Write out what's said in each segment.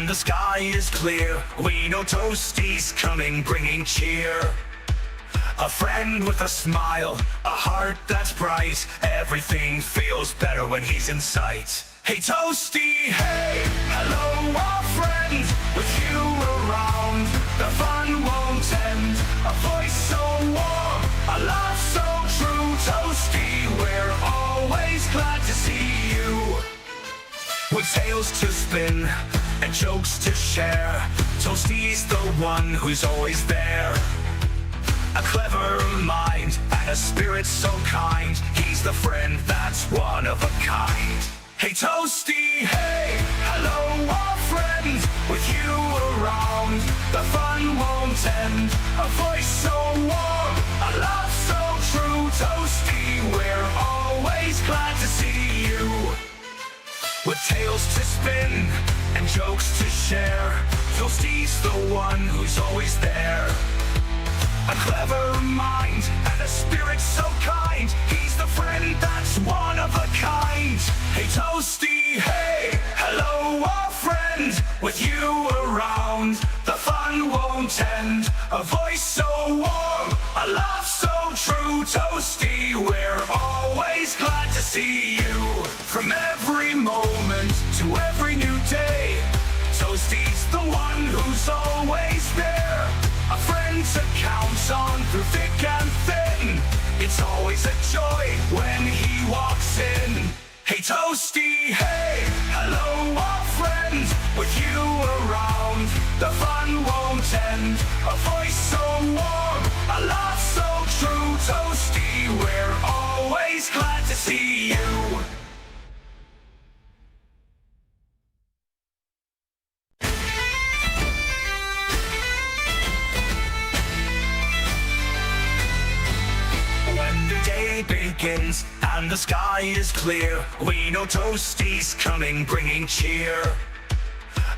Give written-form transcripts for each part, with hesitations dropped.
and the sky is clear. We know Toasty's coming, bringing cheer. A friend with a smile, a heart that's bright. Everything feels better when he's in sight. Hey Toasty, hey, hello our friend. With you around, the fun won't end. A voice so warm, a laugh so true. Toasty, we're always glad to see you. With tales to spin and jokes to share, Toasty's the one who's always there. A clever mind and a spirit so kind. He's the friend that's one of a kind. Hey Toasty, hey, hello our friend. With you around, the fun won't end. A voice so warm, a laugh so true. Toasty, we're always glad to see you. With tales to spin and jokes to share, Toasty's the one who's always there. A clever mind and a spirit so kind. He's the friend that's one of a kind. Hey Toasty, hey, hello our friend. With you around, the fun won't end. A voice so warm, a laugh so true. Toasty, we're always glad to see you. From every moment to every new day, Toasty's the one who's always there. A friend to count on through thick and thin. It's always a joy when he walks in. Hey Toasty, hey, hello our friend. With you around, the fun won't end. A voice so warm, a laugh so true. Toasty, we're always glad to see you. Begins and the sky is clear. We know Toasty's coming, bringing cheer.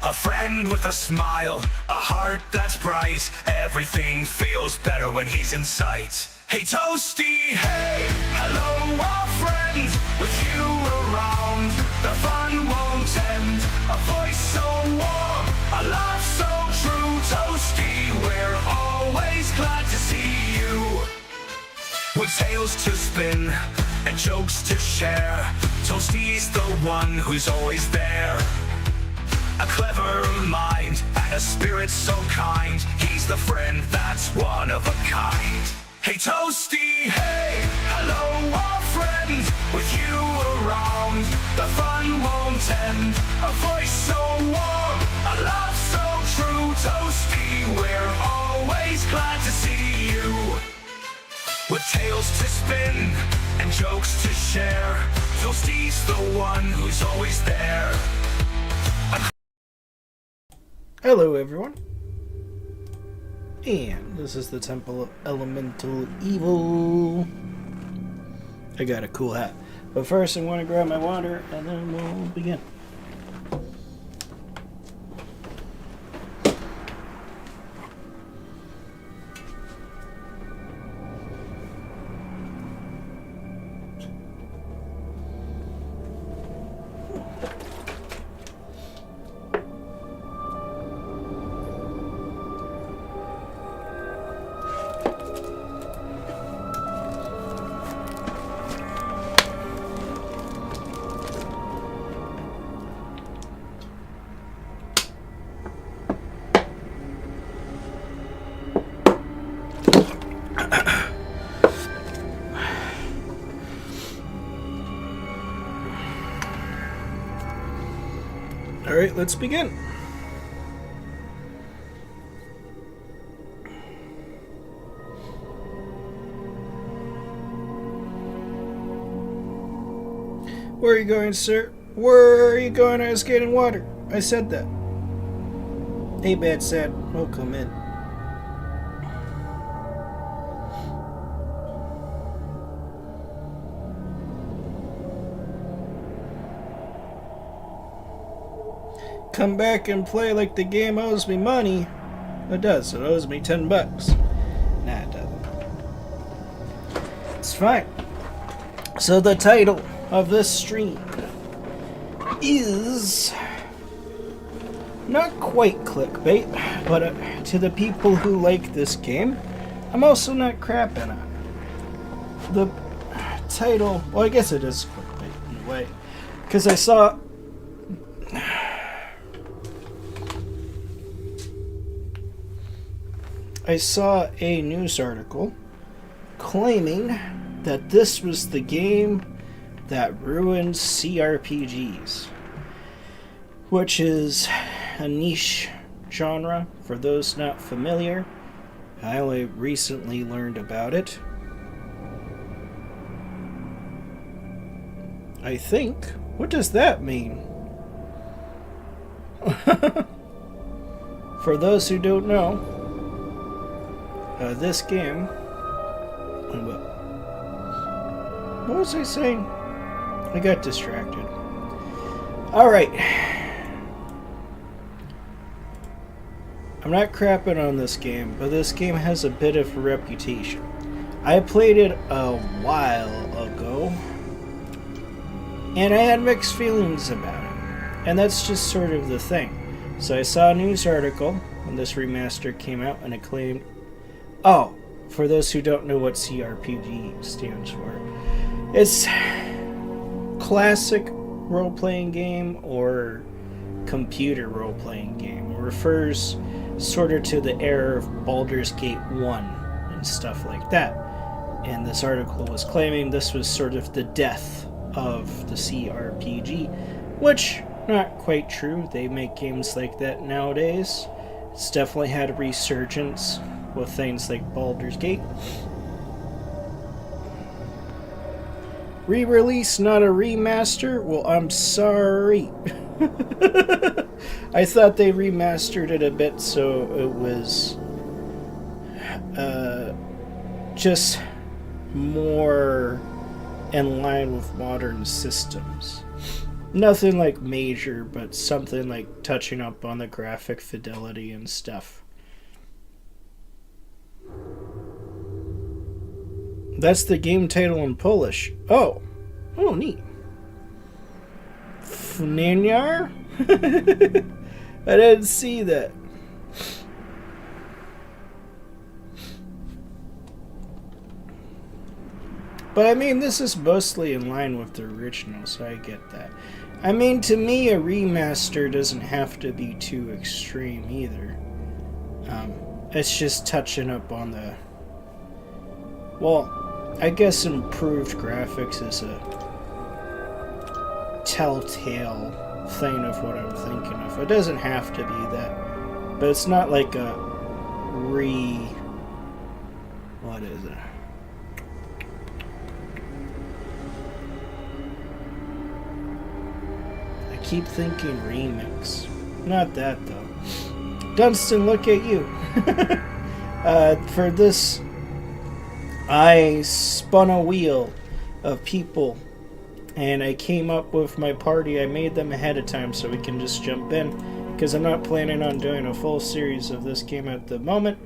A friend with a smile, a heart that's bright. Everything feels better when he's in sight. Hey Toasty, hey, hello our friend. With you around, the fun won't end. A voice so warm, a laugh so true. Toasty, we're always glad to see you. With tales to spin and jokes to share, Toasty's the one who's always there. A clever mind and a spirit so kind. He's the friend that's one of a kind. Hey Toasty, hey, hello our friend. With you around, the fun won't end. A voice so warm, a laugh so true. Toasty, we're always glad to see you. With tales to spin and jokes to share, Toasty's the one who's always there. Hello everyone, and this is the Temple of Elemental Evil. I got a cool hat, but first I want to grab my water and then we'll begin. Alright, let's begin. Where are you going, sir? Where are you going? I was getting water. I said that. Abad said, "Oh, come in." Come back and play like the game owes me money. It does. It owes me $10. Nah, it doesn't. It's fine. So the title of this stream is not quite clickbait, but to the people who like this game, I'm also not crapping on it. The title, well, I guess it is clickbait in a way, because I saw a news article claiming that this was the game that ruined CRPGs, which is a niche genre for those not familiar. I only recently learned about it. I think. What does that mean? For those who don't know, this game... What was I saying? I got distracted. Alright. I'm not crapping on this game, but this game has a bit of a reputation. I played it a while ago, and I had mixed feelings about it. And that's just sort of the thing. So I saw a news article when this remaster came out, and it claimed... Oh, for those who don't know what CRPG stands for, it's classic role-playing game or computer role-playing game. It refers sort of to the era of Baldur's Gate 1 and stuff like that. And this article was claiming this was sort of the death of the CRPG, which, not quite true. They make games like that nowadays. It's definitely had a resurgence with things like Baldur's Gate. Re-release, not a remaster? Well, I'm sorry. I thought they remastered it a bit so it was just more in line with modern systems. Nothing like major, but something like touching up on the graphic fidelity and stuff. That's the game title in Polish. Oh, neat. Fnaniar? I didn't see that. But I mean, this is mostly in line with the original, so I get that. I mean, to me, a remaster doesn't have to be too extreme either. It's just touching up on the... Well, I guess improved graphics is a telltale thing of what I'm thinking of. It doesn't have to be that. But it's not like a what is it? I keep thinking remix. Not that, though. Dunstan, look at you. For this, I spun a wheel of people, and I came up with my party. I made them ahead of time so we can just jump in, because I'm not planning on doing a full series of this game at the moment.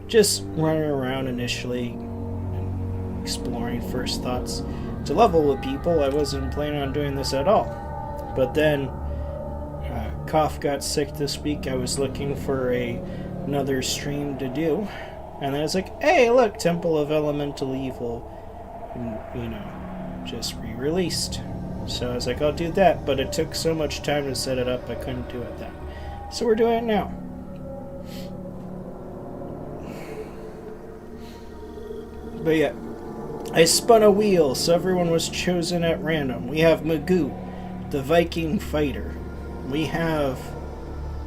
Just running around initially, and exploring first thoughts. To level with people, I wasn't planning on doing this at all. But then, Cough got sick this week. I was looking for another stream to do, and I was like, hey, look, Temple of Elemental Evil, just re-released. So I was like, I'll do that, but it took so much time to set it up, I couldn't do it then. So we're doing it now. But yeah, I spun a wheel, so everyone was chosen at random. We have Magoo, the Viking fighter. We have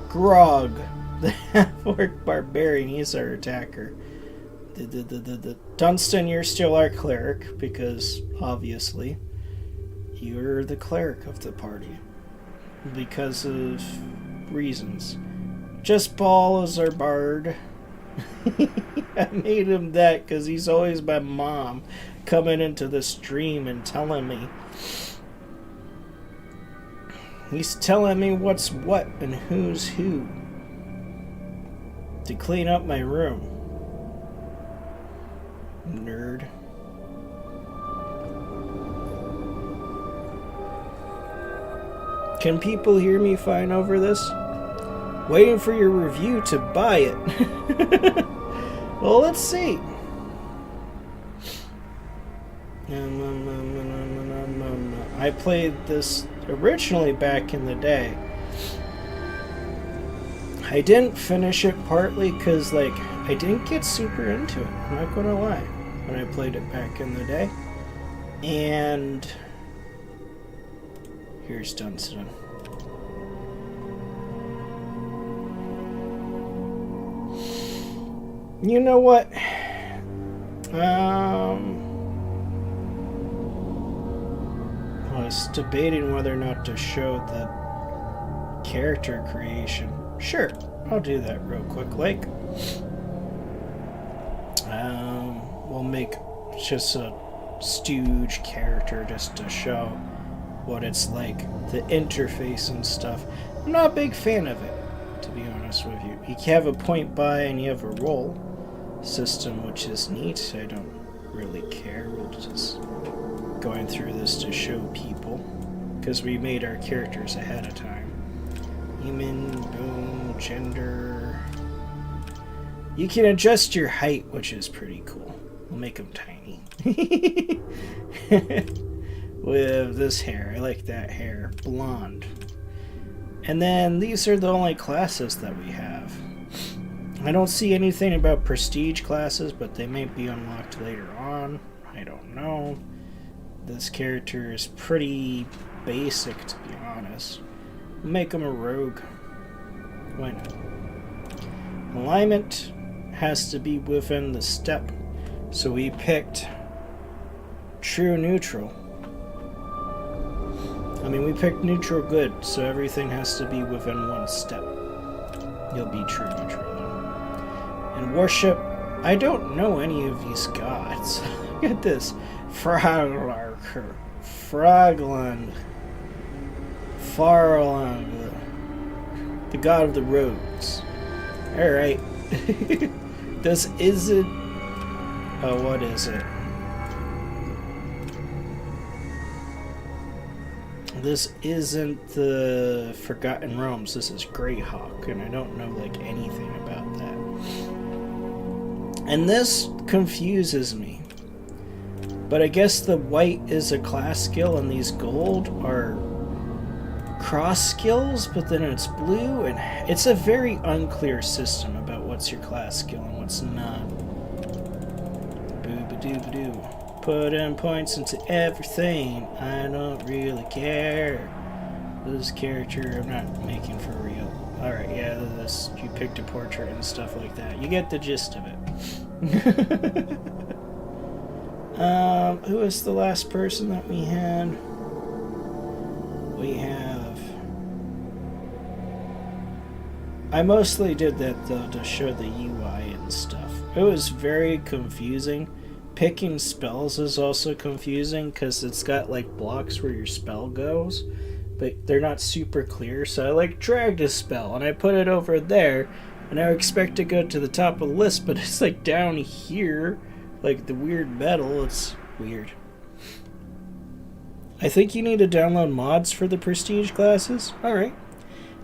Grog, the half-orc barbarian. He's our attacker. Dunstan, you're still our cleric, because obviously you're the cleric of the party because of reasons. Just Paul is our bard. I made him that because he's always my mom coming into the stream and telling me. He's telling me what's what and who's who to clean up my room. Nerd. Can people hear me fine over this? Waiting for your review to buy it. Well, let's see. I played this originally back in the day. I didn't finish it partly because, like, I didn't get super into it. I'm not gonna lie. When I played it back in the day. And here's Dunstan. You know what? I was debating whether or not to show the character creation. Sure, I'll do that real quick. Like, we'll make just a stooge character just to show what it's like, the interface and stuff. I'm not a big fan of it, to be honest with you. You have a point buy and you have a roll system, which is neat. I don't really care. We'll just going through this to show people because we made our characters ahead of time. Human, boom, gender. You can adjust your height, which is pretty cool. We'll make them tiny. With this hair, I like that hair. Blonde. And then these are the only classes that we have. I don't see anything about prestige classes, but they might be unlocked later on. I don't know. This character is pretty basic, to be honest. We'll make him a rogue. Why not? Alignment has to be within the step. So we picked true neutral. I mean, we picked neutral good, so everything has to be within one step. You'll be true neutral though. And worship, I don't know any of these gods. Look at this. Fraglarker, Fragland, Farland, the god of the roads. Alright. This isn't... Oh, what is it? This isn't the Forgotten Realms. This is Greyhawk, and I don't know, like, anything about that. And this confuses me. But I guess the white is a class skill, and these gold are cross skills, but then it's blue, and it's a very unclear system about what's your class skill and what's not. Boo-ba-doo-ba-doo. Put in points into everything. I don't really care. This character I'm not making for real. Alright, yeah, this you picked a portrait and stuff like that. You get the gist of it. Who is the last person that we had? We have... I mostly did that, though, to show the UI and stuff. It was very confusing. Picking spells is also confusing, because it's got, like, blocks where your spell goes, but they're not super clear, so I, like, dragged a spell, and I put it over there, and I expect to go to the top of the list, but it's, like, down here, like, the weird metal. It's weird. I think you need to download mods for the prestige classes. Alright.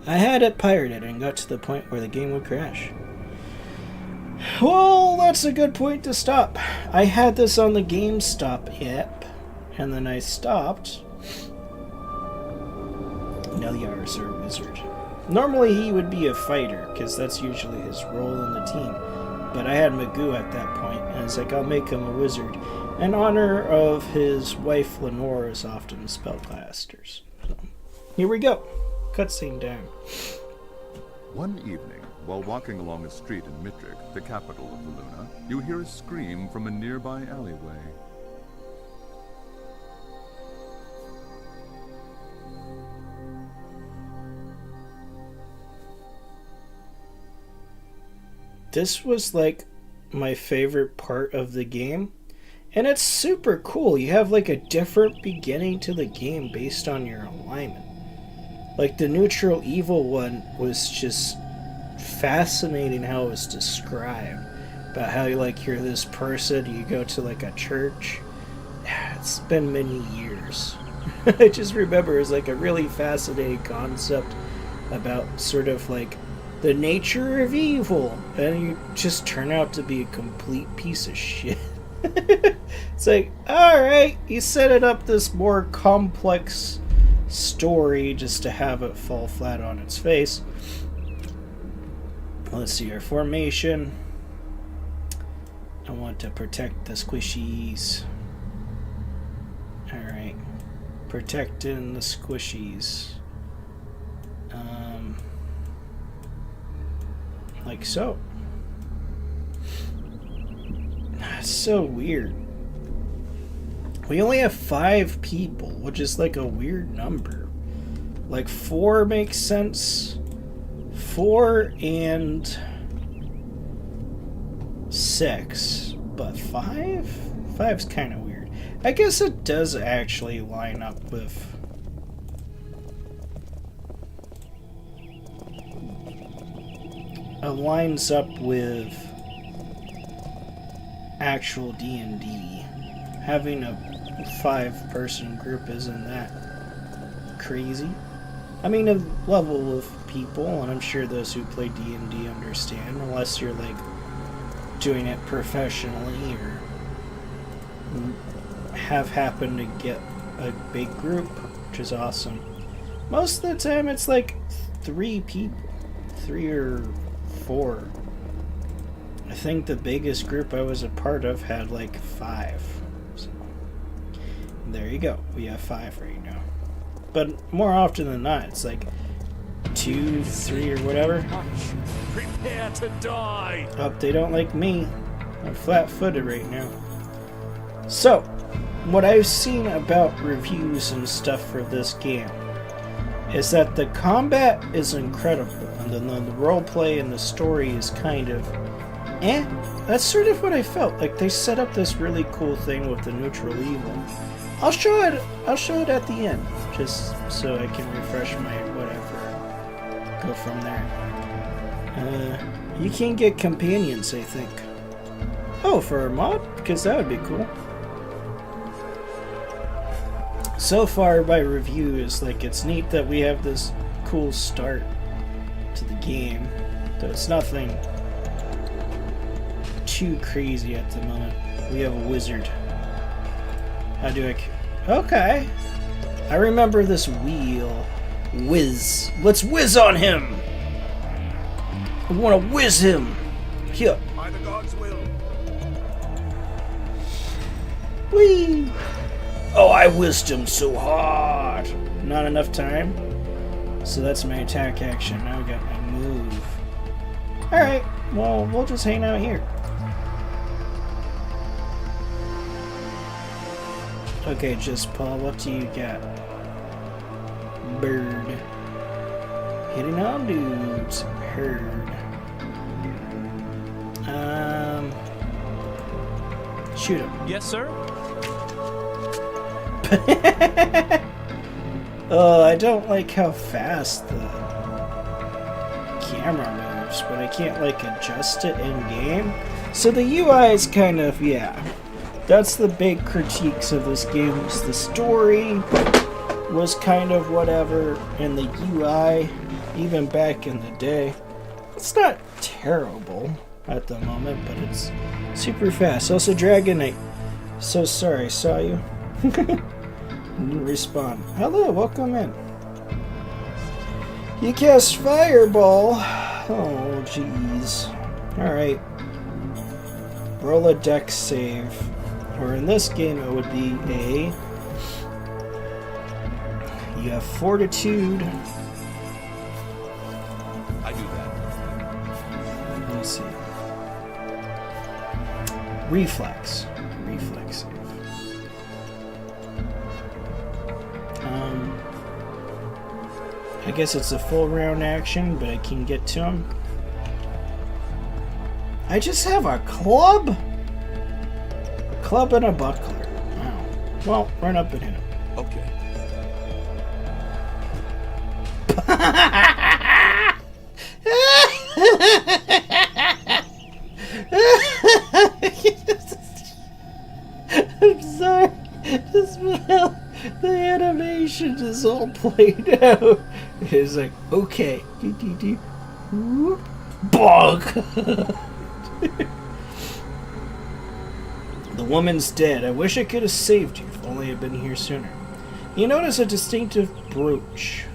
I had it pirated and got to the point where the game would crash. Well, that's a good point to stop. I had this on the GameStop app, and then I stopped. Nelyar's a wizard. Normally he would be a fighter, because that's usually his role in the team. But I had Magoo at that point, and it's like, I'll make him a wizard. In honor of his wife Lenore is often spellcasters. So, here we go. Cutscene down. One evening, while walking along a street in Mitric, the capital of the Luna, you hear a scream from a nearby alleyway. This was like my favorite part of the game, and it's super cool. You have like a different beginning to the game based on your alignment. Like the neutral evil one was just fascinating how it was described, about how you're this person, you go to like a church. It's been many years. I just remember it was like a really fascinating concept about sort of like the nature of evil, and you just turn out to be a complete piece of shit. It's like, alright, you set it up this more complex story just to have it fall flat on its face. Let's see our formation. I want to protect the squishies. Alright. Protecting the squishies. Like so. That's so weird. We only have 5 people, which is like a weird number. Like 4 makes sense. 4 and 6. But 5? 5's kind of weird. I guess it does actually line up with... It lines up with actual D&D. Having a 5-person group isn't that crazy. I mean, a level of people, and I'm sure those who play D&D understand, unless you're like doing it professionally or have happened to get a big group, which is awesome. Most of the time it's like 3 people, 3 or 4. I think the biggest group I was a part of had like 5. So, there you go. We have 5 right now. But more often than not, it's like 2, 3, or whatever. Prepare to die. Oh, they don't like me. I'm flat-footed right now. So, what I've seen about reviews and stuff for this game is that the combat is incredible, and then the roleplay and the story is kind of that's sort of what I felt. Like, they set up this really cool thing with the neutral evil. I'll show it at the end, just so I can refresh my whatever. Go from there. You can get companions, I think. Oh, for a mod? Because that would be cool. So far, by reviews, like, it's neat that we have this cool start to the game. Though it's nothing too crazy at the moment. We have a wizard. How do I... Okay. I remember this wheel. Whiz. Let's whiz on him! I want to whiz him! Here. By the gods' will. Whee! Oh, I whizzed him so hard! Not enough time? So that's my attack action. Now I got my move. Alright, well, we'll just hang out here. Okay, just Paul, what do you got? Bird. Hitting on dudes. Herd. Shoot him. Yes, sir. Oh, I don't like how fast the camera moves, but I can't, like, adjust it in-game. So the UI is kind of, yeah. That's the big critiques of this game. Is the story was kind of whatever, and the UI, even back in the day, it's not terrible at the moment, but it's super fast. Also, Dragon Knight. So sorry, saw you. Didn't respond. Hello, welcome in. You cast Fireball. Oh, jeez. Alright. Roll a dex save. Or in this game, it would be a... You have Fortitude. I do that. Let me see. Reflex. Reflex save. I guess it's a full round action, but I can get to him. I just have a club? A club and a buckler. Wow. Well, run up and hit him. Okay. I'm sorry. Just the animation is all played out. It's like, okay. Bog! The woman's dead. I wish I could have saved you, if only I'd been here sooner. You notice a distinctive brooch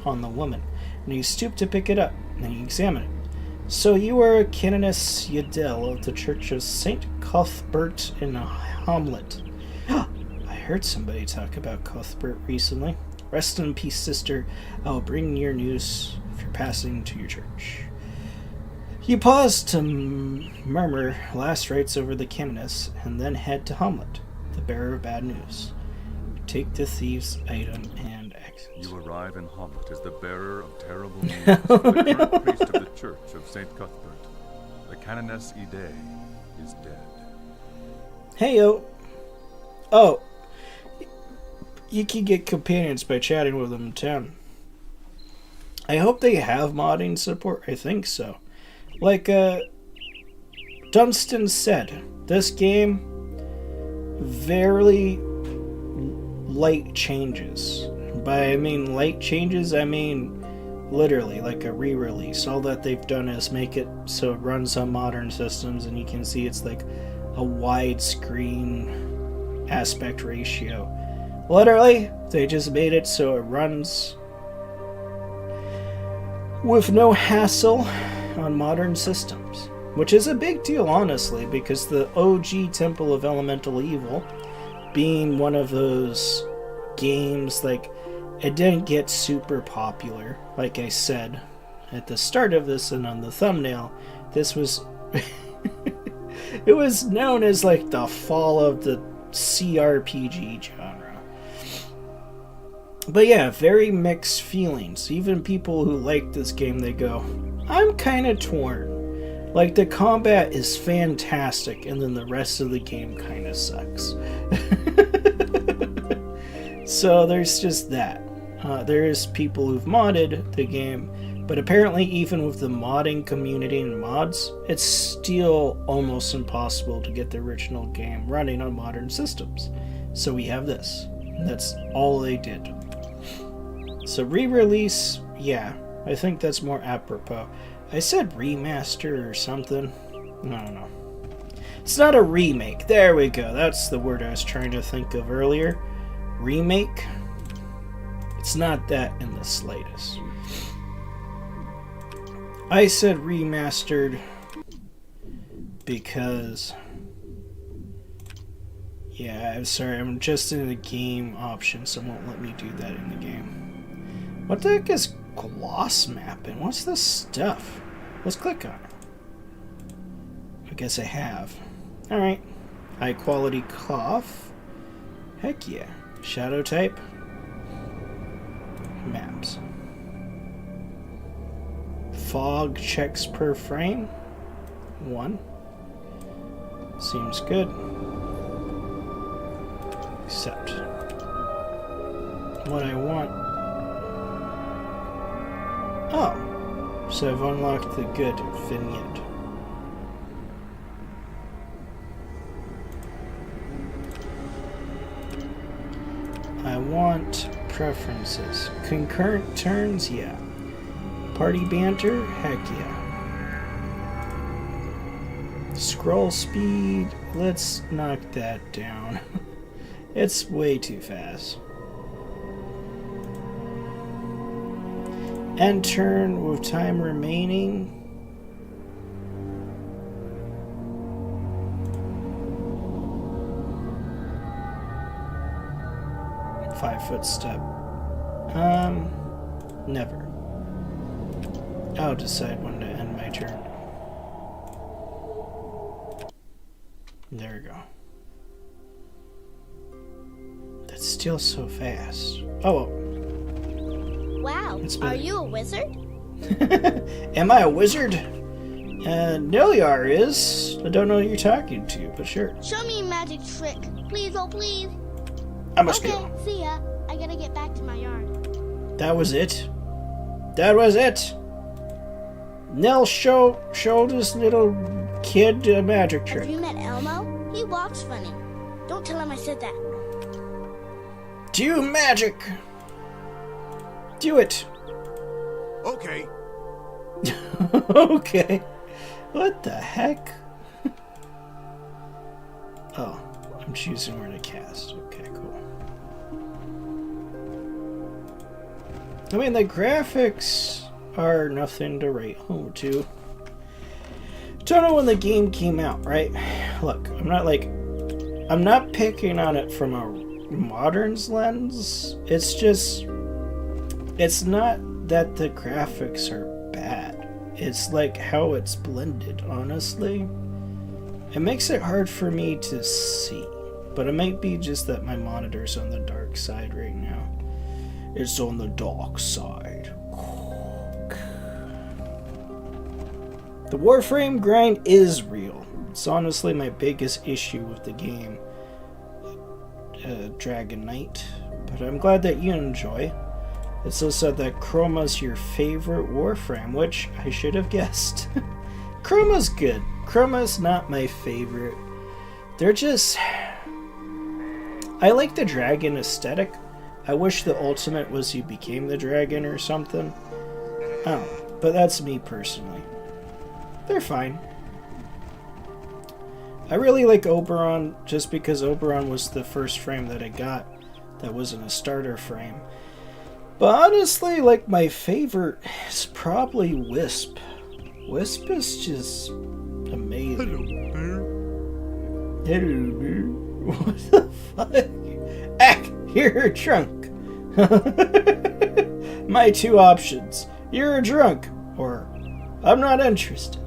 on the woman, and you stoop to pick it up, and you examine it. So you are a Canoness Yadel of the Church of St. Cuthbert in Hamlet. I heard somebody talk about Cuthbert recently. Rest in peace, sister. I'll bring your news if you're passing to your church. You pause to murmur last rites over the Canoness, and then head to Hamlet, the bearer of bad news. Take the thief's item and exit. You arrive in Hamlet as the bearer of terrible news. The current priest of the Church of St. Cuthbert, the Canoness Ide, is dead. Heyo. Oh. You can get companions by chatting with them in town. I hope they have modding support. I think so. Like Dunstan said, this game very light changes. By I mean light changes, I mean literally like a re-release. All that they've done is make it so it runs on modern systems, and you can see it's like a widescreen aspect ratio. Literally, they just made it so it runs with no hassle on modern systems, which is a big deal, honestly, because the OG Temple of Elemental Evil, being one of those games, like, it didn't get super popular. Like I said at the start of this and on the thumbnail, this was it was known as like the fall of the CRPG genre. But yeah, very mixed feelings. Even people who like this game, they go, I'm kind of torn. Like, the combat is fantastic, and then the rest of the game kind of sucks. So there's just that. There's people who've modded the game, but apparently even with the modding community and mods, it's still almost impossible to get the original game running on modern systems. So we have this. That's all they did. So re-release, yeah, I think that's more apropos. I said remaster or something. I don't know. It's not a remake. There we go. That's the word I was trying to think of earlier. Remake? It's not that in the slightest. I said remastered because... yeah, I'm sorry. I'm just in the game option, so it won't let me do that in the game. What the heck is gloss mapping? What's this stuff? Let's click on it. I guess I have. Alright. High quality cough. Heck yeah. Shadow type. Maps. Fog checks per frame. 1. Seems good. Accept. What I want. Oh, so I've unlocked the good vignette. I want preferences. Concurrent turns, yeah. Party banter, heck yeah. Scroll speed, let's knock that down. It's way too fast. End turn with time remaining. Five-foot step. Never. I'll decide when to end my turn. There we go. That's still so fast. Oh, well. Wow, are you a wizard? Am I a wizard? Niliar is. I don't know who you're talking to, but sure. Show me a magic trick. Please, oh please. I must okay, go. see ya. I gotta get back to my yard. That was it? That was it? Nell showed this little kid a magic trick. Have you met Elmo? He walks funny. Don't tell him I said that. Do magic! Do it! Okay. Okay. What the heck? Oh, I'm choosing where to cast. Okay, cool. I mean, the graphics are nothing to write home to. Don't know when the game came out, right? Look, I'm not picking on it from a modern's lens. It's just, it's not that the graphics are bad. It's like how it's blended, honestly. It makes it hard for me to see, but it might be just that my monitor's on the dark side right now. It's on the dark side. The Warframe grind is real. It's honestly my biggest issue with the game, Dragon Knight. But I'm glad that you enjoy. It's also that Chroma's your favorite Warframe, which I should have guessed. Chroma's good. Chroma's not my favorite. They're just... I like the dragon aesthetic. I wish the ultimate was you became the dragon or something. Oh, but that's me personally. They're fine. I really like Oberon just because Oberon was the first frame that I got that wasn't a starter frame. But honestly, like, my favorite is probably Wisp. Wisp is just amazing. Hello, bear. What the fuck? Ah, you're drunk. My two options. You're drunk, or I'm not interested.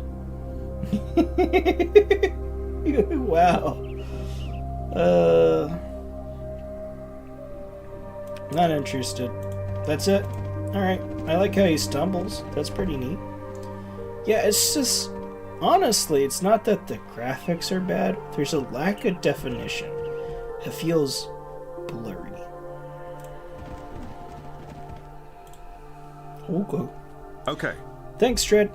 Wow. Not interested. That's it? Alright. I like how he stumbles. That's pretty neat. Yeah, it's just... Honestly, it's not that the graphics are bad. There's a lack of definition. It feels blurry. Okay. Okay. Thanks, Tread.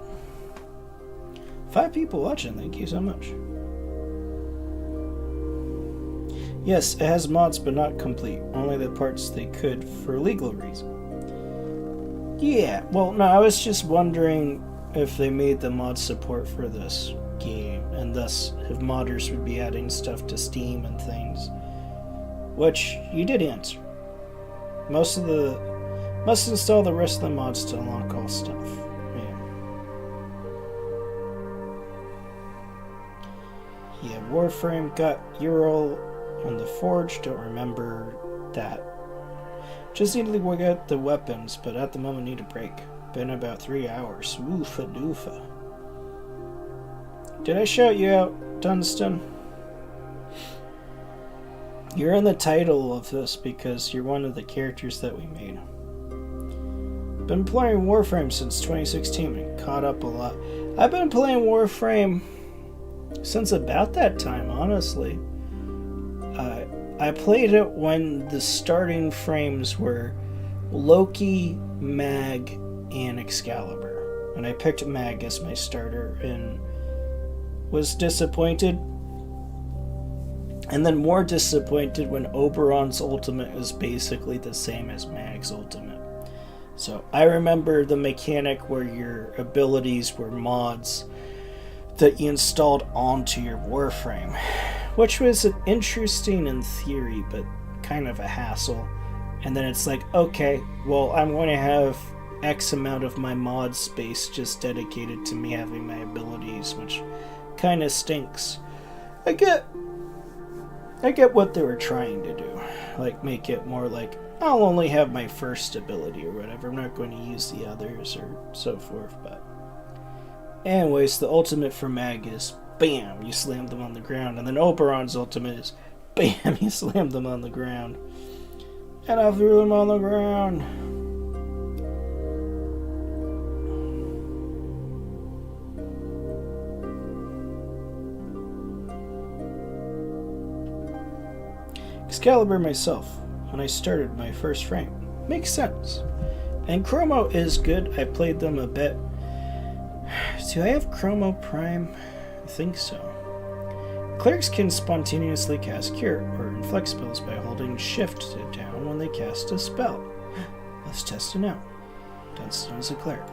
5 people watching. Thank you so much. Yes, it has mods, but not complete. Only the parts they could for legal reasons. Yeah, well, no, I was just wondering if they made the mod support for this game, and thus if modders would be adding stuff to Steam and things. Which, you did answer. Must install the rest of the mods to unlock all stuff. Yeah, Warframe got Ural on the Forge, don't remember that. Just need to work out the weapons, but at the moment need a break. Been about 3 hours. Woofa doofa. Did I shout you out, Dunstan? You're in the title of this because you're one of the characters that we made. Been playing Warframe since 2016 and caught up a lot. I've been playing Warframe since about that time, honestly. I played it when the starting frames were Loki, Mag, and Excalibur. And I picked Mag as my starter and was disappointed. And then more disappointed when Oberon's ultimate is basically the same as Mag's ultimate. So I remember the mechanic where your abilities were mods that you installed onto your Warframe, which was interesting in theory, but kind of a hassle. And then it's like, okay, well, I'm going to have X amount of my mod space just dedicated to me having my abilities, which kind of stinks. I get what they were trying to do. Like, make it more like, I'll only have my first ability or whatever. I'm not going to use the others or so forth, but... Anyways, the ultimate for Mag is, bam, you slam them on the ground. And then Oberon's ultimate is, bam, you slam them on the ground. And I threw them on the ground. Excalibur myself, when I started my first frame. Makes sense. And Chromo is good. I played them a bit. Do I have Chromo Prime? I think so. Clerics can spontaneously cast Cure or inflict spells by holding Shift down when they cast a spell. Let's test it out. Dunstan is a cleric.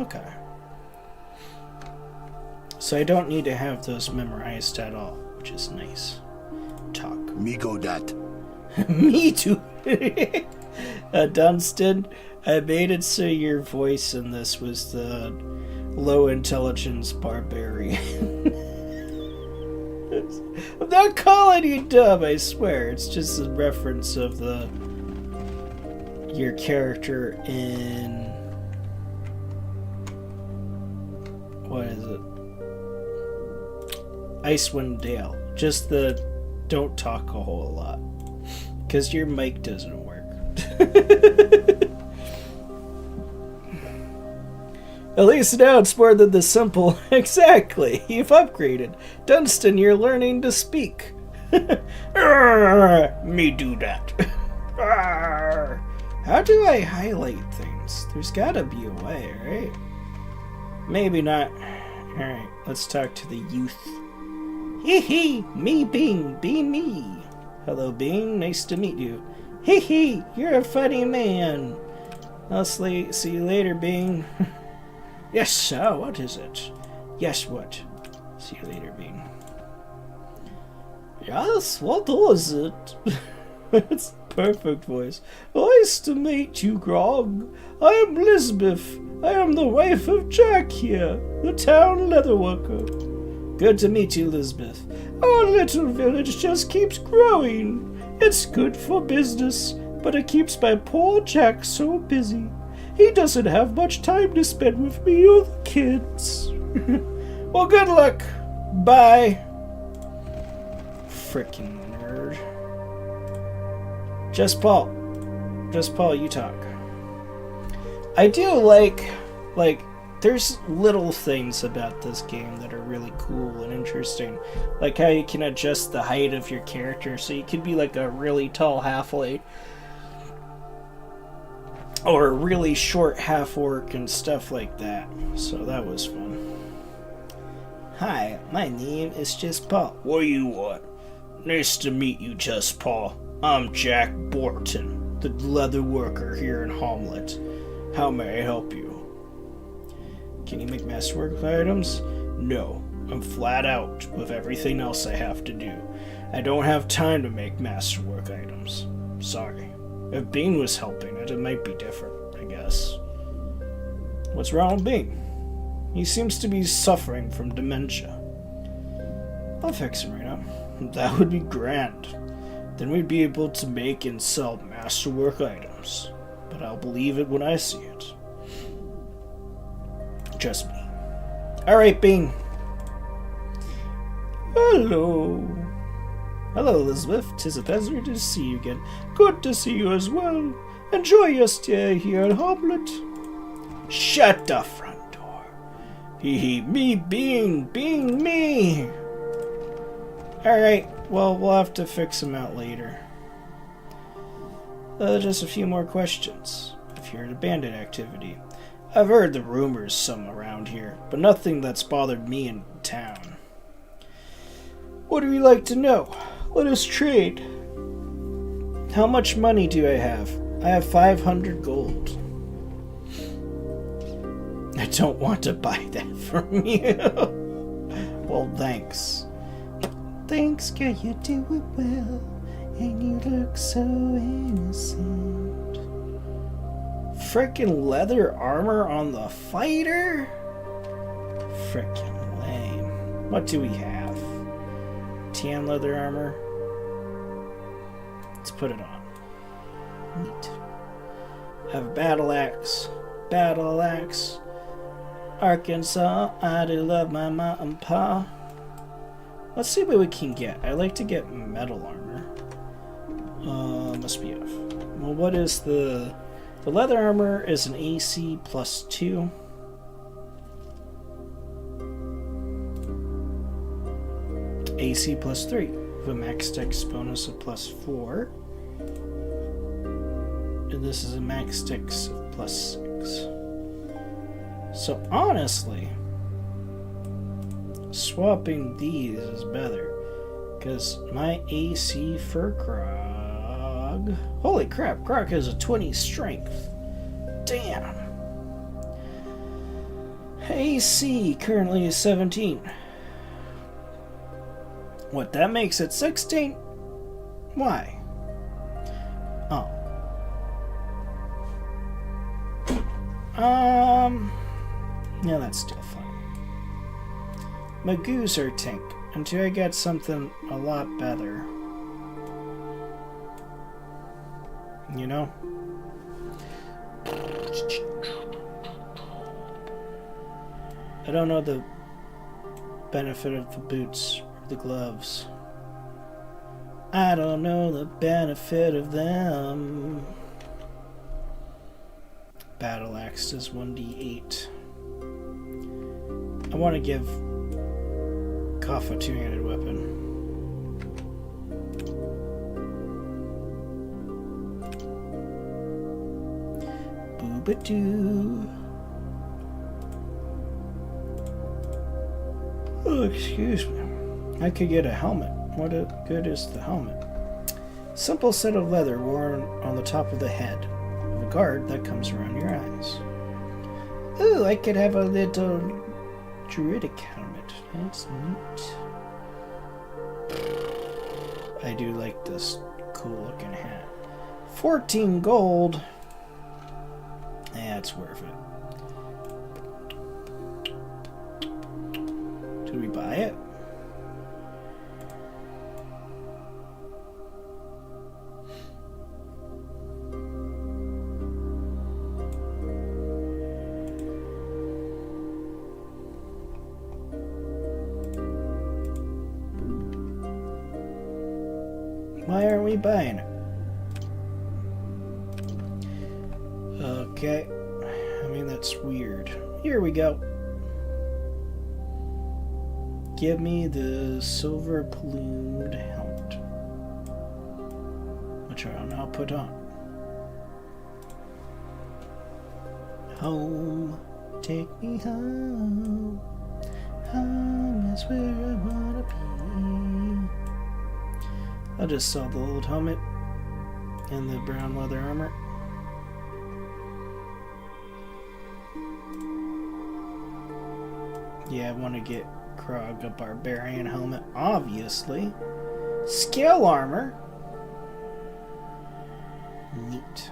Okay. So I don't need to have those memorized at all, which is nice. Talk. Me go that. Me too. Dunstan, I made it so your voice in this was the low intelligence barbarian. I'm not calling you dumb, I swear. It's just a reference of your character in... What is it? Icewind Dale. Just the don't talk a whole lot. Because your mic doesn't work. At least now it's more than the simple. Exactly. You've upgraded. Dunstan, you're learning to speak. Me do that. How do I highlight things? There's gotta be a way, right? Maybe not. Alright, let's talk to the youth. Hee hee, me Bing, be me. Hello Bing, nice to meet you. Hee hee, you're a funny man. I'll see you later, Bing. Yes, sir, what is it? Yes, what? See you later, Bing. Yes, what was it? It's perfect voice. Nice to meet you, Grog. I am Lisbeth. I am the wife of Jack here, the town leatherworker. Good to meet you, Lisbeth. Our little village just keeps growing. It's good for business, but it keeps my poor Jack so busy. He doesn't have much time to spend with me or the kids. Well, good luck. Bye. Frickin' nerd. Just Paul, you talk. I do like, there's little things about this game that are really cool and interesting. Like how you can adjust the height of your character, so you could be like a really tall half-light. Or a really short half-orc and stuff like that. So that was fun. Hi, my name is Just Paul. What do you want? Nice to meet you, Just Paul. I'm Jack Borton, the leather worker here in Hamlet. How may I help you? Can you make masterwork items? No, I'm flat out with everything else I have to do. I don't have time to make masterwork items. Sorry. If Bean was helping it might be different, I guess. What's wrong with Bean? He seems to be suffering from dementia. I'll fix him right now. That would be grand. Then we'd be able to make and sell masterwork items. But I'll believe it when I see it. Just me. Alright, Bean. Hello. Hello, Elizabeth. 'Tis a pleasure to see you again. Good to see you as well. Enjoy your stay here at Hamlet. Shut the front door. Hee hee, me being me. Alright, well, we'll have to fix him out later. Just a few more questions. If you're in a bandit activity. I've heard the rumors some around here, but nothing that's bothered me in town. What do you like to know? Let us trade. How much money do I have? I have 500 gold. I don't want to buy that from you. Well, thanks. Thanks, girl, you do it well. And you look so innocent. Frickin' leather armor on the fighter? Frickin' lame. What do we have? Tan leather armor. Let's put it on. Neat. Have a battle axe. Battle axe. Arkansas, I do love my ma and pa. Let's see what we can get. I like to get metal armor. Must be off. Well, what is the leather armor is an AC +2. AC +3 with a max dex bonus of +4. And this is a max dex of +6. So honestly, swapping these is better. Because my AC for Grog... Holy crap, Grog has a 20 strength. Damn. AC currently is 17. What, that makes it 16? Why? Oh. Yeah, that's still fine. Magoozer tank until I get something a lot better. You know? I don't know the benefit of the boots or the gloves. I don't know the benefit of them. Battle axe does 1d8. I want to give Kaffa a two-handed weapon. Boo-ba-doo. Oh, excuse me. I could get a helmet. What good is the helmet? Simple set of leather worn on the top of the head. With a guard that comes around your eyes. Ooh, I could have a little druidic helmet. That's neat. I do like this cool looking hat. 14 gold. Yeah, it's worth it. Did we buy it? Why aren't we buying it? Okay. I mean, that's weird. Here we go. Give me the silver plumed helmet, which I'll now put on. Home, take me home. Home is where I wanna be. I'll just sell the old helmet and the brown leather armor. Yeah, I want to get Krog a barbarian helmet, obviously. Scale armor. Neat.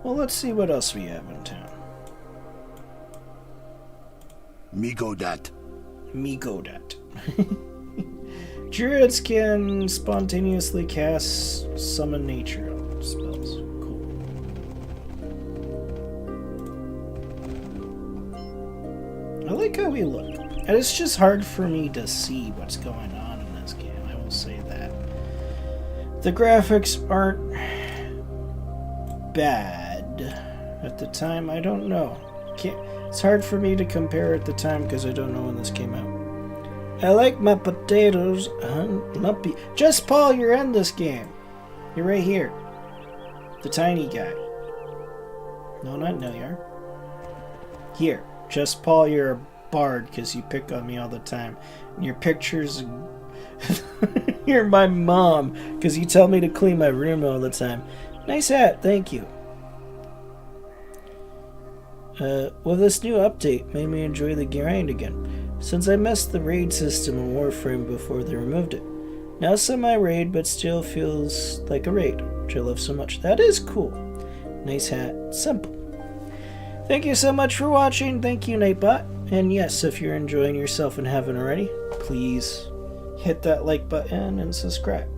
Well, let's see what else we have in town. Migodat. Migodat. Druids can spontaneously cast summon nature spells. Cool. I like how we look. And it's just hard for me to see what's going on in this game, I will say that. The graphics aren't bad at the time. I don't know. It's hard for me to compare at the time because I don't know when this came out. I like my potatoes lumpy. Just Paul, you're in this game. You're right here. The tiny guy. No, not Nilyar. Here. Just Paul, you're a bard because you pick on me all the time. And your pictures... You're my mom because you tell me to clean my room all the time. Nice hat, thank you. Well, this new update made me enjoy the grind again, since I missed the raid system in Warframe before they removed it. Now semi-raid, but still feels like a raid, which I love so much. That is cool. Nice hat, simple. Thank you so much for watching. Thank you, Nightbot. And yes, if you're enjoying yourself and haven't already, please hit that like button and subscribe.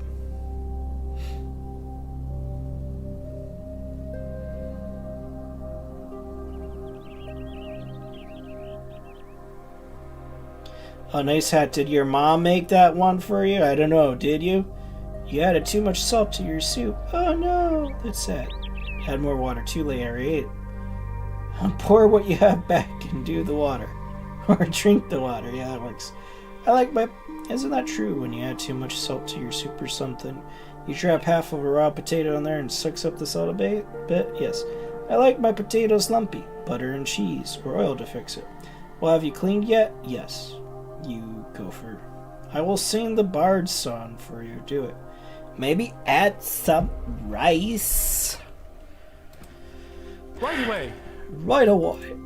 Oh, nice hat. Did your mom make that one for you? I don't know. Did you? You added too much salt to your soup. Oh, no. That's sad. Add more water. Too late. I already ate. Pour what you have back and do the water. Or drink the water. Yeah, that works. I like my... Isn't that true? When you add too much salt to your soup or something, you drop half of a raw potato in there and sucks up the salt a bit? Yes. I like my potatoes lumpy. Butter and cheese. Or oil to fix it. Well, have you cleaned yet? Yes. You gopher. I will sing the bard song for you. Do it. Maybe add some rice. Right away. Right away.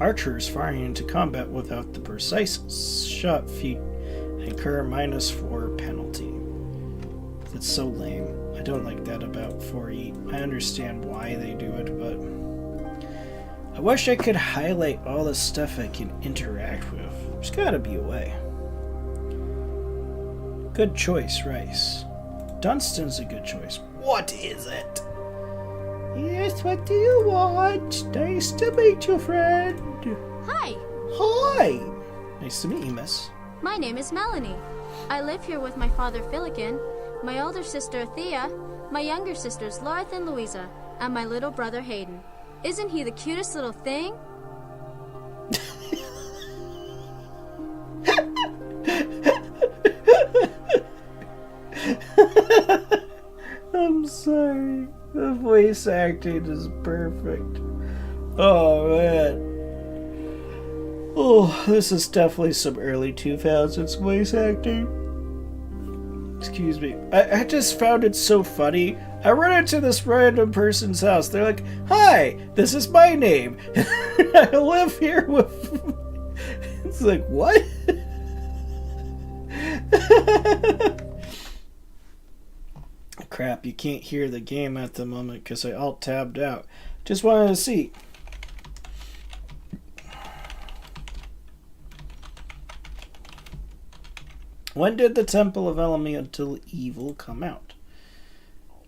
Archers firing into combat without the precise shot feat incur -4 penalty. That's so lame. I don't like that about 4E. I understand why they do it, but I wish I could highlight all the stuff I can interact with. There's gotta be a way. Good choice, Rice. Dunston's a good choice. What is it? Yes, what do you want? Nice to meet you, friend. Hi, Hi. Nice to meet you, miss. my name is Melanie. I live here with my father Philican, my older sister Thea, my younger sisters Loreth and Louisa, and my little brother Hayden. Isn't he the cutest little thing? I'm sorry. The voice acting is perfect. Oh, man. Oh, this is definitely some early 2000s voice acting. Excuse me. I just found it so funny. I run into this random person's house. They're like, "Hi, this is my name. I live here with..." It's like, what? Crap, you can't hear the game at the moment because I alt-tabbed out. Just wanted to see. When did the Temple of Elemental Evil come out?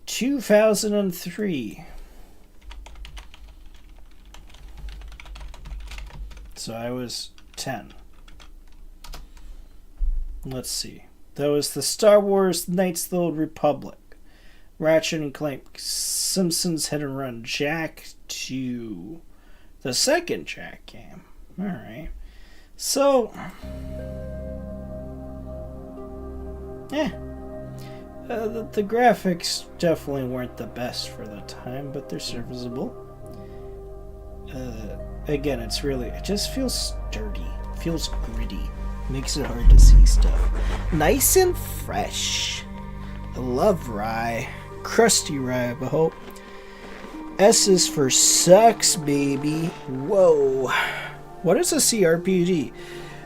2003. So I was 10. Let's see. That was the Star Wars Knights of the Old Republic. Ratchet and Clank, Simpsons Hit and Run, Jack 2. The second Jack game. Alright. So... the graphics definitely weren't the best for the time, but they're serviceable. Again, it just feels sturdy. Feels gritty. Makes it hard to see stuff. Nice and fresh. I love rye. Crusty rye, I hope. S is for sucks, baby. Whoa. What is a CRPG?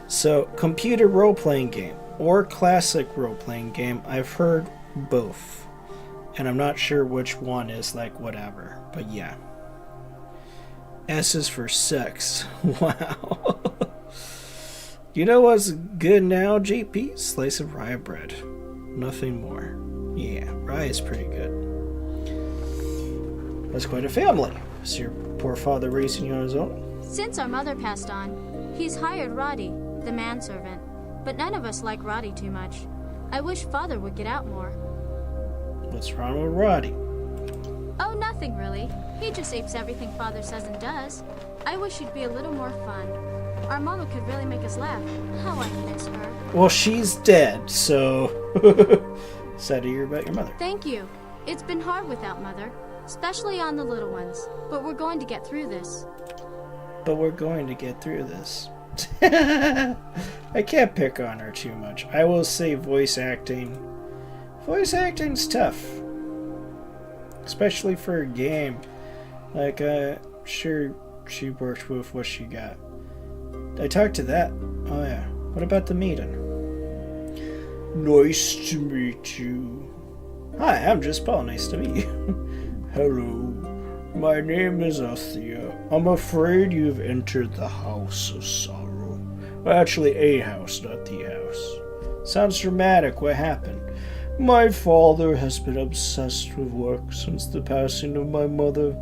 So, computer role-playing game or classic role-playing game. I've heard both. And I'm not sure which one is like whatever. But yeah. S is for sex. Wow. You know what's good now, JP? Slice of rye bread. Nothing more. Yeah, rye is pretty good. That's quite a family. Is your poor father raising you on his own? Since our mother passed on, he's hired Roddy, the manservant. But none of us like Roddy too much. I wish Father would get out more. What's wrong with Roddy? Oh, nothing really. He just apes everything Father says and does. I wish he'd be a little more fun. Our mama could really make us laugh. How I miss her. Well, she's dead, so... Sad to hear about your mother. Thank you. It's been hard without Mother, especially on the little ones. But we're going to get through this. I can't pick on her too much. I will say voice acting. Voice acting's tough. Especially for a game. Like, sure, she worked with what she got. I talked to that. Oh yeah. What about the meeting? Nice to meet you. Hi, I'm just Paul. Nice to meet you. Hello. My name is Althea. I'm afraid you've entered the house of sorrow. Well, actually, a house, not the house. Sounds dramatic. What happened? My father has been obsessed with work since the passing of my mother,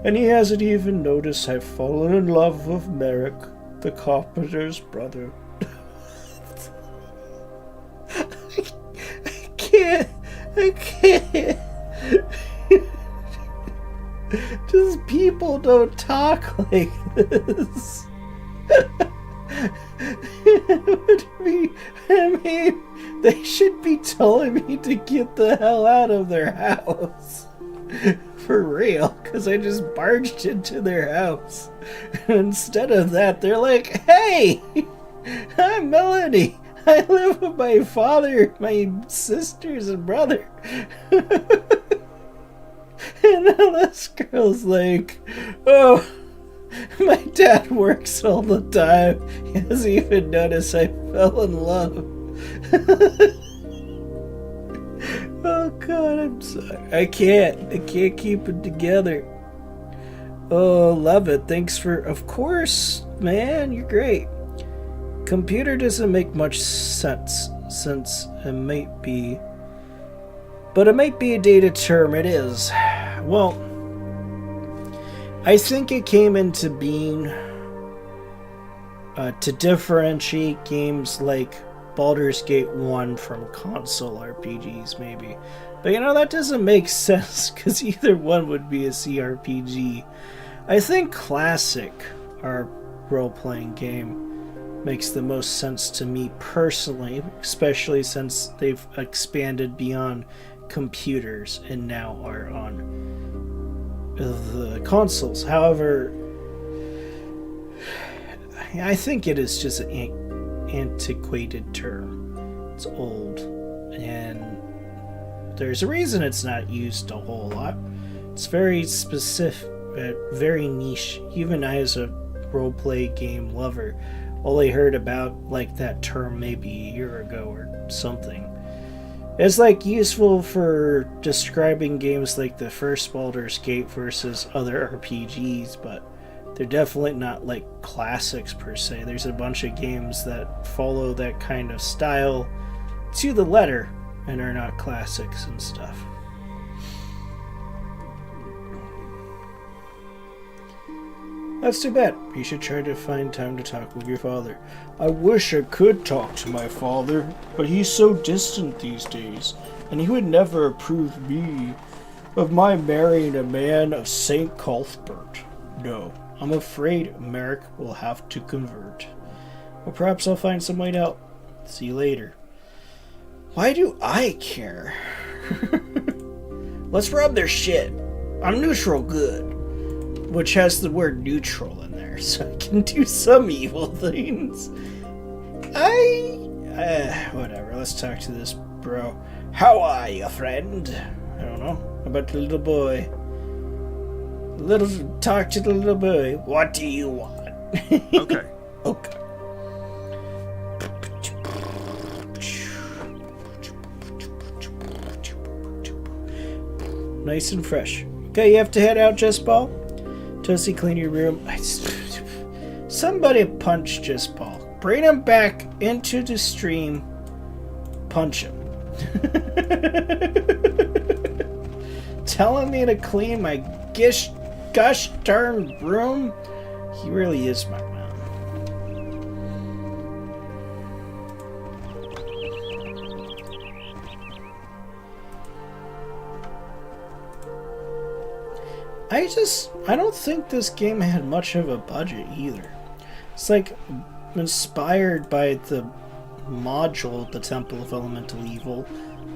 and he hasn't even noticed I've fallen in love with Merrick, the carpenter's brother. I can't. Just people don't talk like this. I mean, they should be telling me to get the hell out of their house. For real, because I just barged into their house. And instead of that, they're like, "Hey, I'm Melanie. I live with my father, my sisters, and brother." And And then this girl's like, oh, my dad works all the time. He doesn't even notice I fell in love. Oh god, I'm sorry. I can't keep it together. Oh, love it. Thanks for, of course, man, you're great. Computer doesn't make much sense since it might be, but it might be a dated term. It is. Well, I think it came into being to differentiate games like Baldur's Gate 1 from console RPGs, maybe. But that doesn't make sense, because either one would be a CRPG. I think classic, our role-playing game, makes the most sense to me personally, especially since they've expanded beyond computers and now are on the consoles. However, I think it is just an antiquated term. It's old, and there's a reason it's not used a whole lot. It's very specific, very niche. Even I, as a roleplay game lover, only heard about that term maybe a year ago or something. It's useful for describing games like the first Baldur's Gate versus other RPGs, but they're definitely not classics per se. There's a bunch of games that follow that kind of style to the letter and are not classics and stuff. That's too bad. You should try to find time to talk with your father. I wish I could talk to my father, but he's so distant these days, and he would never approve of my marrying a man of St. Cuthbert. No, I'm afraid Merrick will have to convert. Or perhaps I'll find some way to help. See you later. Why do I care? Let's rob their shit. I'm neutral good. Which has the word neutral in there, so I can do some evil things. Whatever, let's talk to this bro. How are you, friend? I don't know. How about the little boy? Talk to the little boy. What do you want? Okay. Okay. Nice and fresh. Okay, you have to head out, Just Paul? Toasty, clean your room. Somebody punch Just Paul. Bring him back into the stream. Punch him. Telling me to clean my gosh darn room? He really is my man. I don't think this game had much of a budget either. It's inspired by the module, the Temple of Elemental Evil,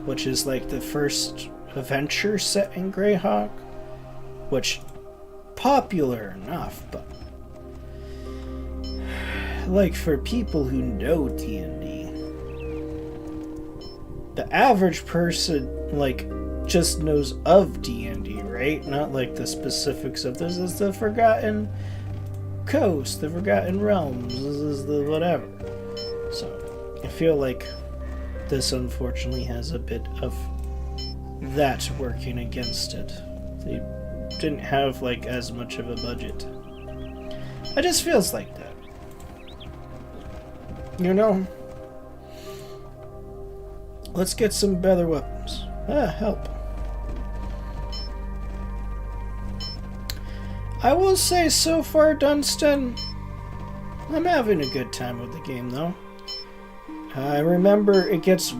which is the first adventure set in Greyhawk, which popular enough, but for people who know D&D, the average person just knows of D&D, right? Not the specifics of this is the Forgotten Coast, the Forgotten Realms, this is the whatever. So I feel this unfortunately has a bit of that working against it. They didn't have as much of a budget. It just feels like that. Let's get some better weapons. Help. I will say so far, Dunstan, I'm having a good time with the game, though. I remember it gets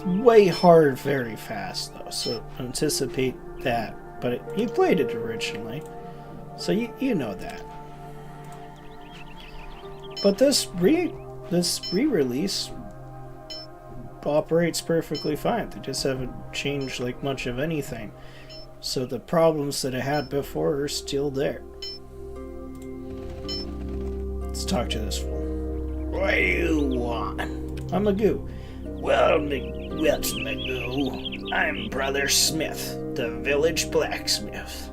way hard very fast, though, so anticipate that. But you played it originally, so you know that. But this re-release operates perfectly fine. They just haven't changed much of anything. So the problems that I had before are still there. Let's talk to this fool. What do you want? I'm the goo. Well, What's Magoo? I'm Brother Smith, the village blacksmith.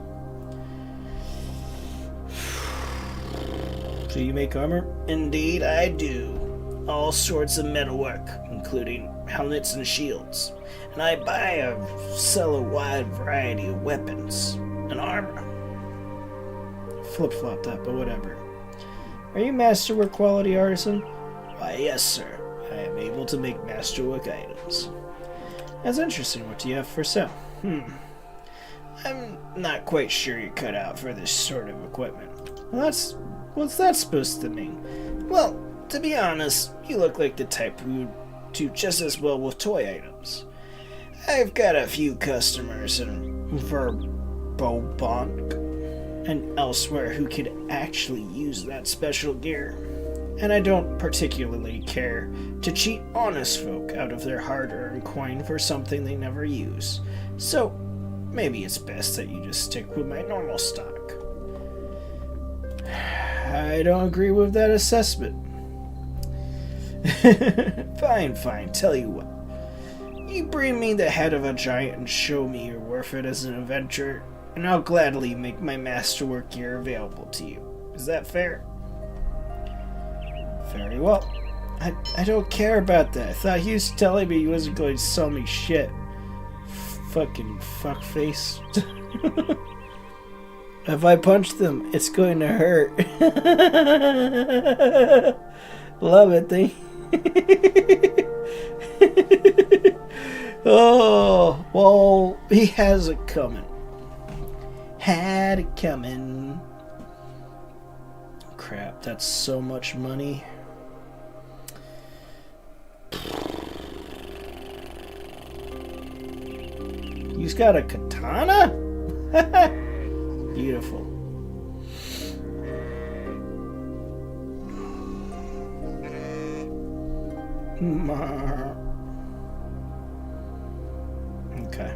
So you make armor? Indeed, I do. All sorts of metalwork, including helmets and shields. And I buy or sell a wide variety of weapons and armor. Flip-flop that, but whatever. Are you masterwork quality artisan? Why, yes, sir. I am able to make masterwork items. That's interesting. What do you have for sale? I'm not quite sure you're cut out for this sort of equipment. Well, what's that supposed to mean? Well, to be honest, you look like the type who would do just as well with toy items. I've got a few customers in Verbobonk and elsewhere who could actually use that special gear. And I don't particularly care to cheat honest folk out of their hard-earned coin for something they never use. So, maybe it's best that you just stick with my normal stock. I don't agree with that assessment. Fine, tell you what. You bring me the head of a giant and show me you're worth it as an adventurer, and I'll gladly make my masterwork gear available to you. Is that fair? Very well. I don't care about that. I thought he was telling me he wasn't going to sell me shit. Fucking fuckface. If I punch them, it's going to hurt. Love it, they. Oh, well, he has it coming. Had it coming. Crap, that's so much money. He's got a katana? Beautiful. Okay.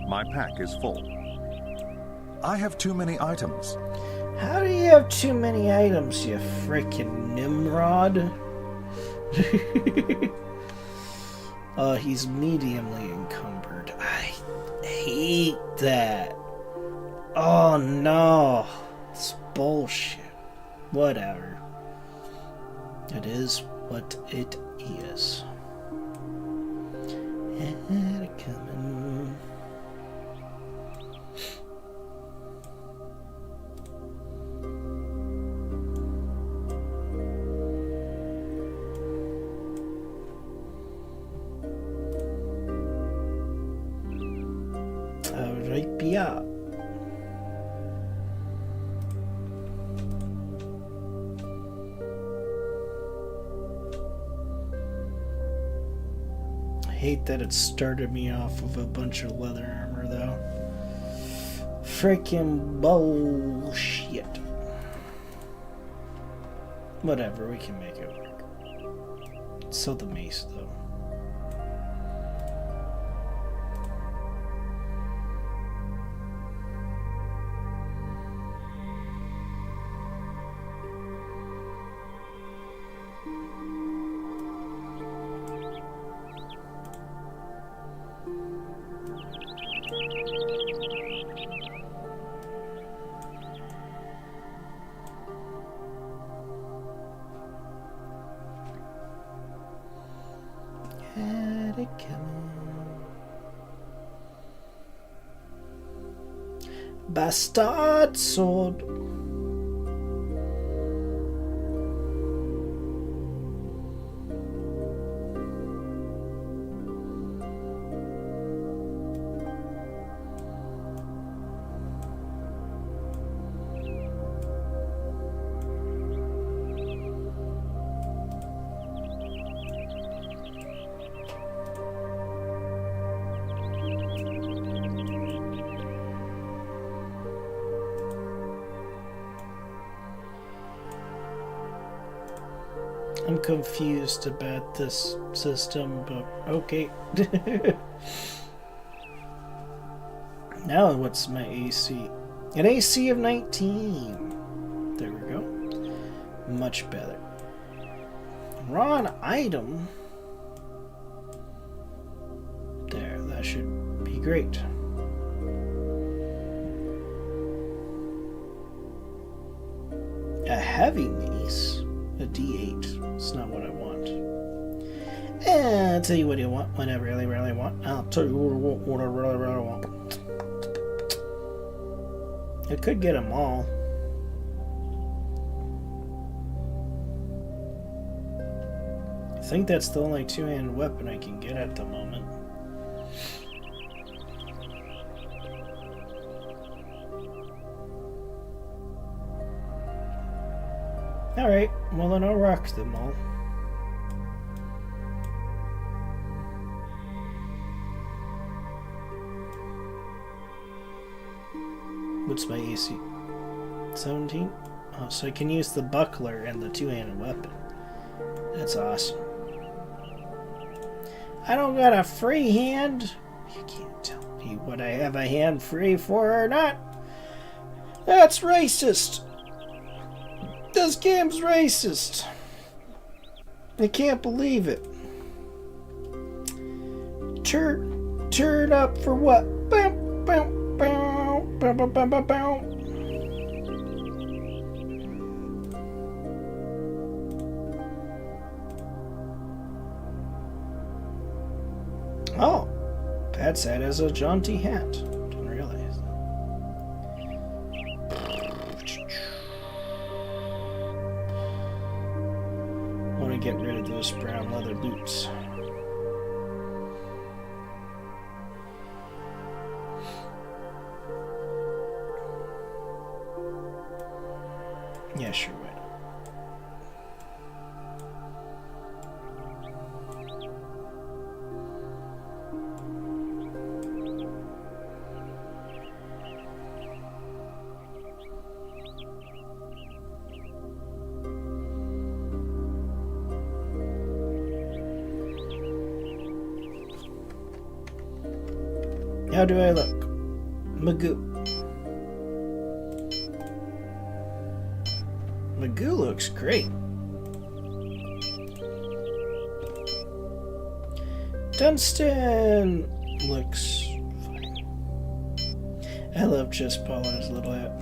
My pack is full. I have too many items. How do you have too many items, you frickin' Nimrod? He's mediumly encumbered. I hate that. Oh no. It's bullshit. Whatever. It is what it is. Had it coming. Alright, yeah. I hate that it started me off with a bunch of leather armor, though. Freaking bullshit. Whatever, we can make it work. Sell the mace, though. Had it coming. Bastard sword. I'm confused about this system, but okay. Now what's my AC? An AC of 19. There we go. Much better. Draw an item. There, that should be great. A heavy mace? A D8. It's not what I want. I'll tell you what you want when I really, really want. I'll tell you what I really, really want. I could get them all. I think that's the only two-handed weapon I can get at the moment. Alright, well then I'll rock them all. What's my AC? 17? Oh, so I can use the buckler and the two-handed weapon. That's awesome. I don't got a free hand. You can't tell me what I have a hand free for or not. That's racist. This game's racist. I can't believe it. Turn up for what? Bow, bow, bow, bow, bow, bow, bow, bow. Oh, Pat said as a jaunty hat. Didn't realize. Want to get rid of those brown leather boots. Yeah, sure, why not? How do I look? Magoo. Magoo looks great. Dunstan looks fine. I love just Paul and his little hat.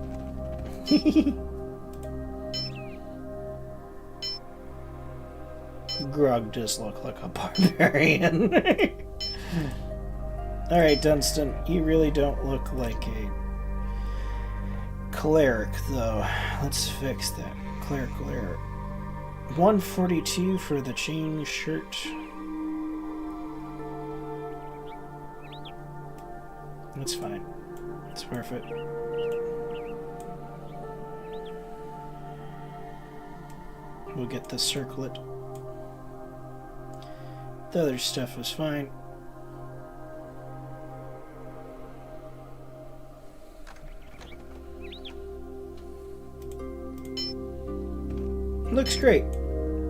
Grog does look like a barbarian. Alright, Dunstan, you really don't look like a cleric, though. Let's fix that. Cleric. 142 for the chain shirt. That's fine. That's perfect. We'll get the circlet. The other stuff is fine. Looks great.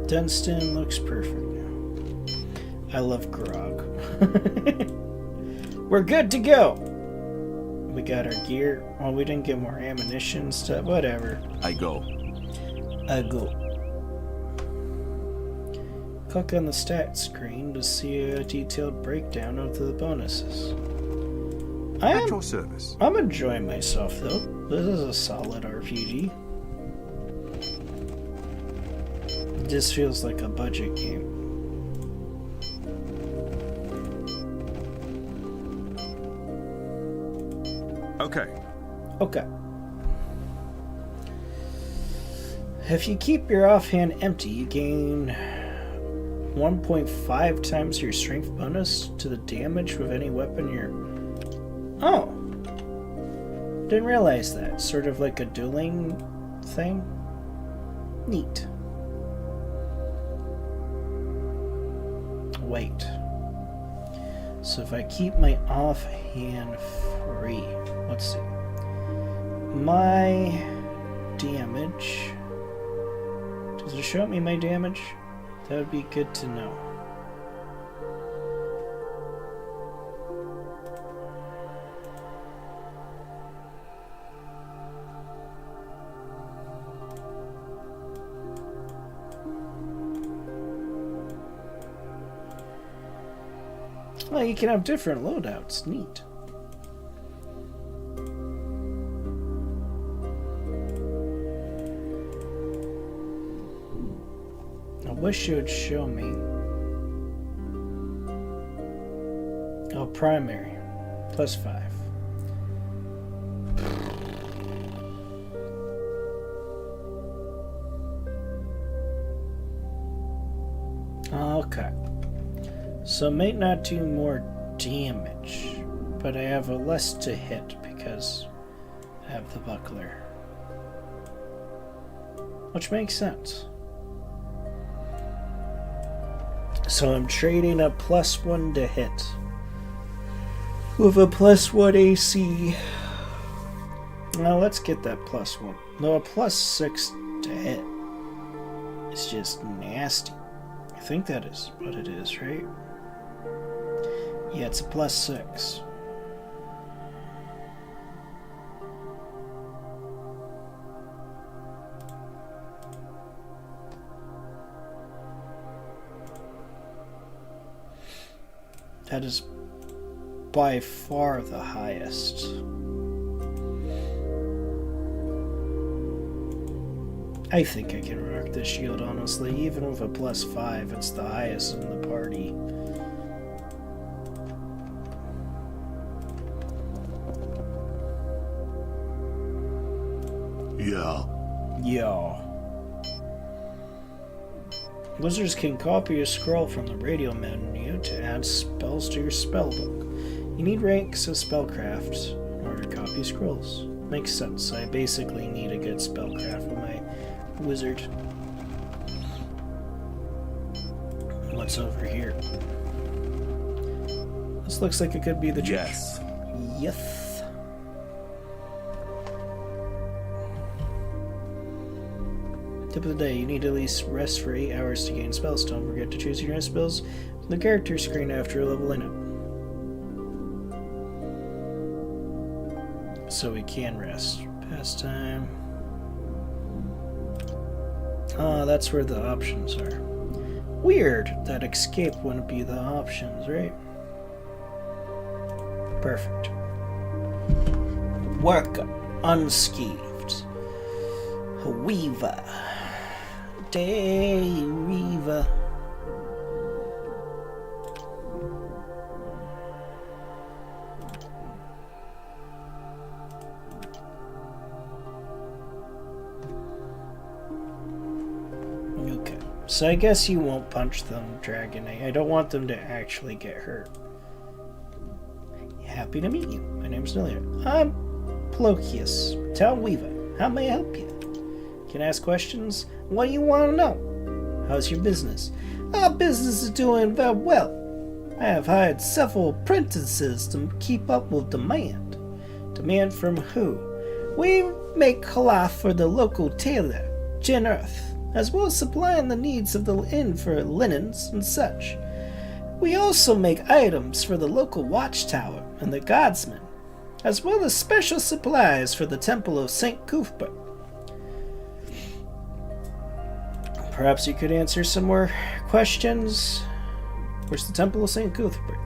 Dunstan looks perfect. I love Grog. We're good to go. We got our gear. Well, we didn't get more ammunition stuff. Whatever. I go. Click on the stats screen to see a detailed breakdown of the bonuses. At your service. I'm enjoying myself though. This is a solid RPG. This feels like a budget game. Okay. If you keep your offhand empty, you gain 1.5 times your strength bonus to the damage with any weapon you're... Oh! Didn't realize that. Sort of like a dueling thing. Neat. Wait. So if I keep my offhand free, let's see. My damage. Does it show me my damage? That would be good to know. Well, you can have different loadouts. Neat. I wish you would show me. Oh, primary. +5. Okay. So I might not do more damage, but I have a less to hit because I have the buckler. Which makes sense. So I'm trading a +1 to hit with a +1 AC. Now let's get that +1. No, a +6 to hit. It's just nasty. I think that is what it is, right? Yeah, it's a +6. That is by far the highest. I think I can rock this shield, honestly. Even with a +5, it's the highest in the party. Yeah. Wizards can copy a scroll from the radio menu to add spells to your spellbook. You need ranks of spellcraft in order to copy scrolls. Makes sense. I basically need a good spellcraft with my wizard. What's over here? This looks like it could be the church. Yes. Yes. Tip of the day, you need to at least rest for 8 hours to gain spells. Don't forget to choose your spells from the character screen after leveling up. So we can rest. Pastime. Ah, that's where the options are. Weird that escape wouldn't be the options, right? Perfect. Work unscathed. Weaver. Day Reaver. Okay, so I guess you won't punch them, Dragonite. I don't want them to actually get hurt. Happy to meet you. My name's Nelia. I'm Plokius, Town Weaver. How may I help you? Can I ask questions? What do you want to know? How's your business? Our business is doing very well. I have hired several apprentices to keep up with demand. Demand from who? We make cloth for the local tailor, Jen Earth, as well as supplying the needs of the inn for linens and such. We also make items for the local watchtower and the guardsmen, as well as special supplies for the Temple of St. Cuthbert. Perhaps you could answer some more questions. Where's the Temple of St. Cuthbert?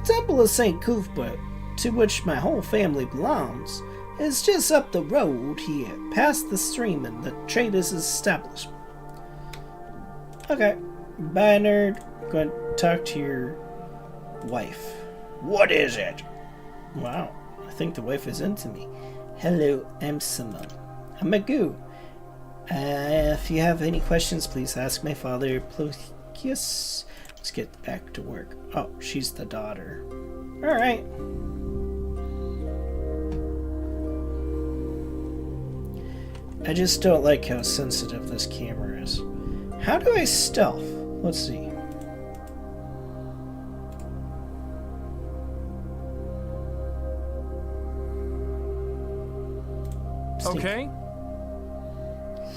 The Temple of St. Cuthbert, to which my whole family belongs, is just up the road here, past the stream and the trader's establishment. Okay. Bye, nerd. Go and talk to your wife. What is it? Wow. I think the wife is into me. Hello, I'm Simone. I'm Magoo. If you have any questions, please ask my father, Plokius. Let's get back to work. Oh, she's the daughter. Alright. I just don't like how sensitive this camera is. How do I stealth? Let's see. Okay.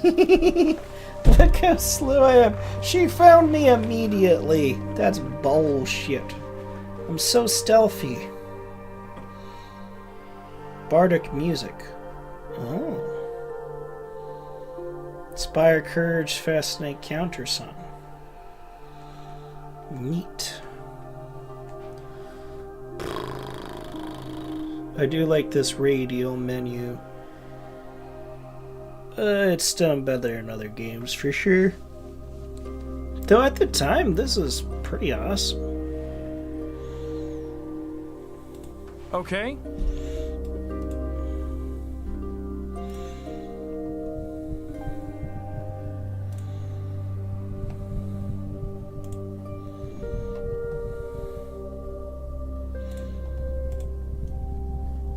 Look how slow I am. She found me immediately. That's bullshit. I'm so stealthy. Bardic music. Oh. Inspire courage, fascinate, counter song. Neat. I do like this radial menu. It's done better in other games for sure. Though at the time, this is pretty awesome. Okay.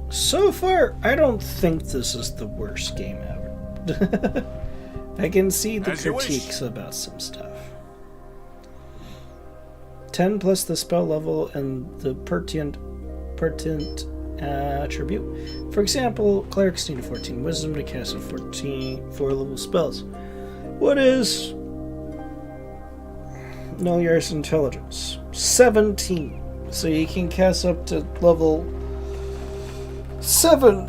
So far, I don't think this is the worst game ever. I can see the As you wish. critiques about some stuff. 10 plus the spell level and the pertinent attribute. For example, clerics need 14 wisdom to cast a 4 level spells. What is know yours intelligence? 17. So you can cast up to level 7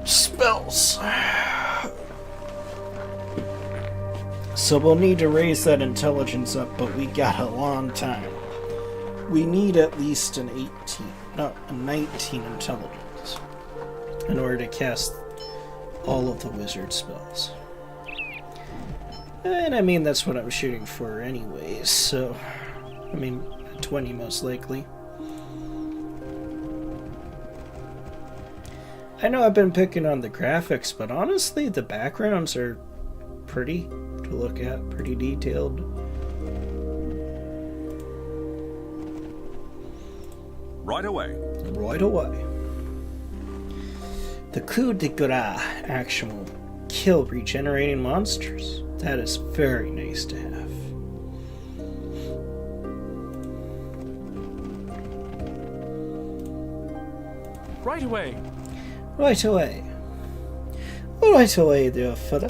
spells. So we'll need to raise that intelligence up, but we got a long time. We need at least an 18, no, a 19 intelligence in order to cast all of the wizard spells. And I mean, that's what I'm shooting for anyways, so, I mean, 20 most likely. I know I've been picking on the graphics, but honestly, the backgrounds are pretty to look at, pretty detailed. Right away. Right away. The coup de grace action will kill regenerating monsters. That is very nice to have. Right away. Right away. Right away, dear fella.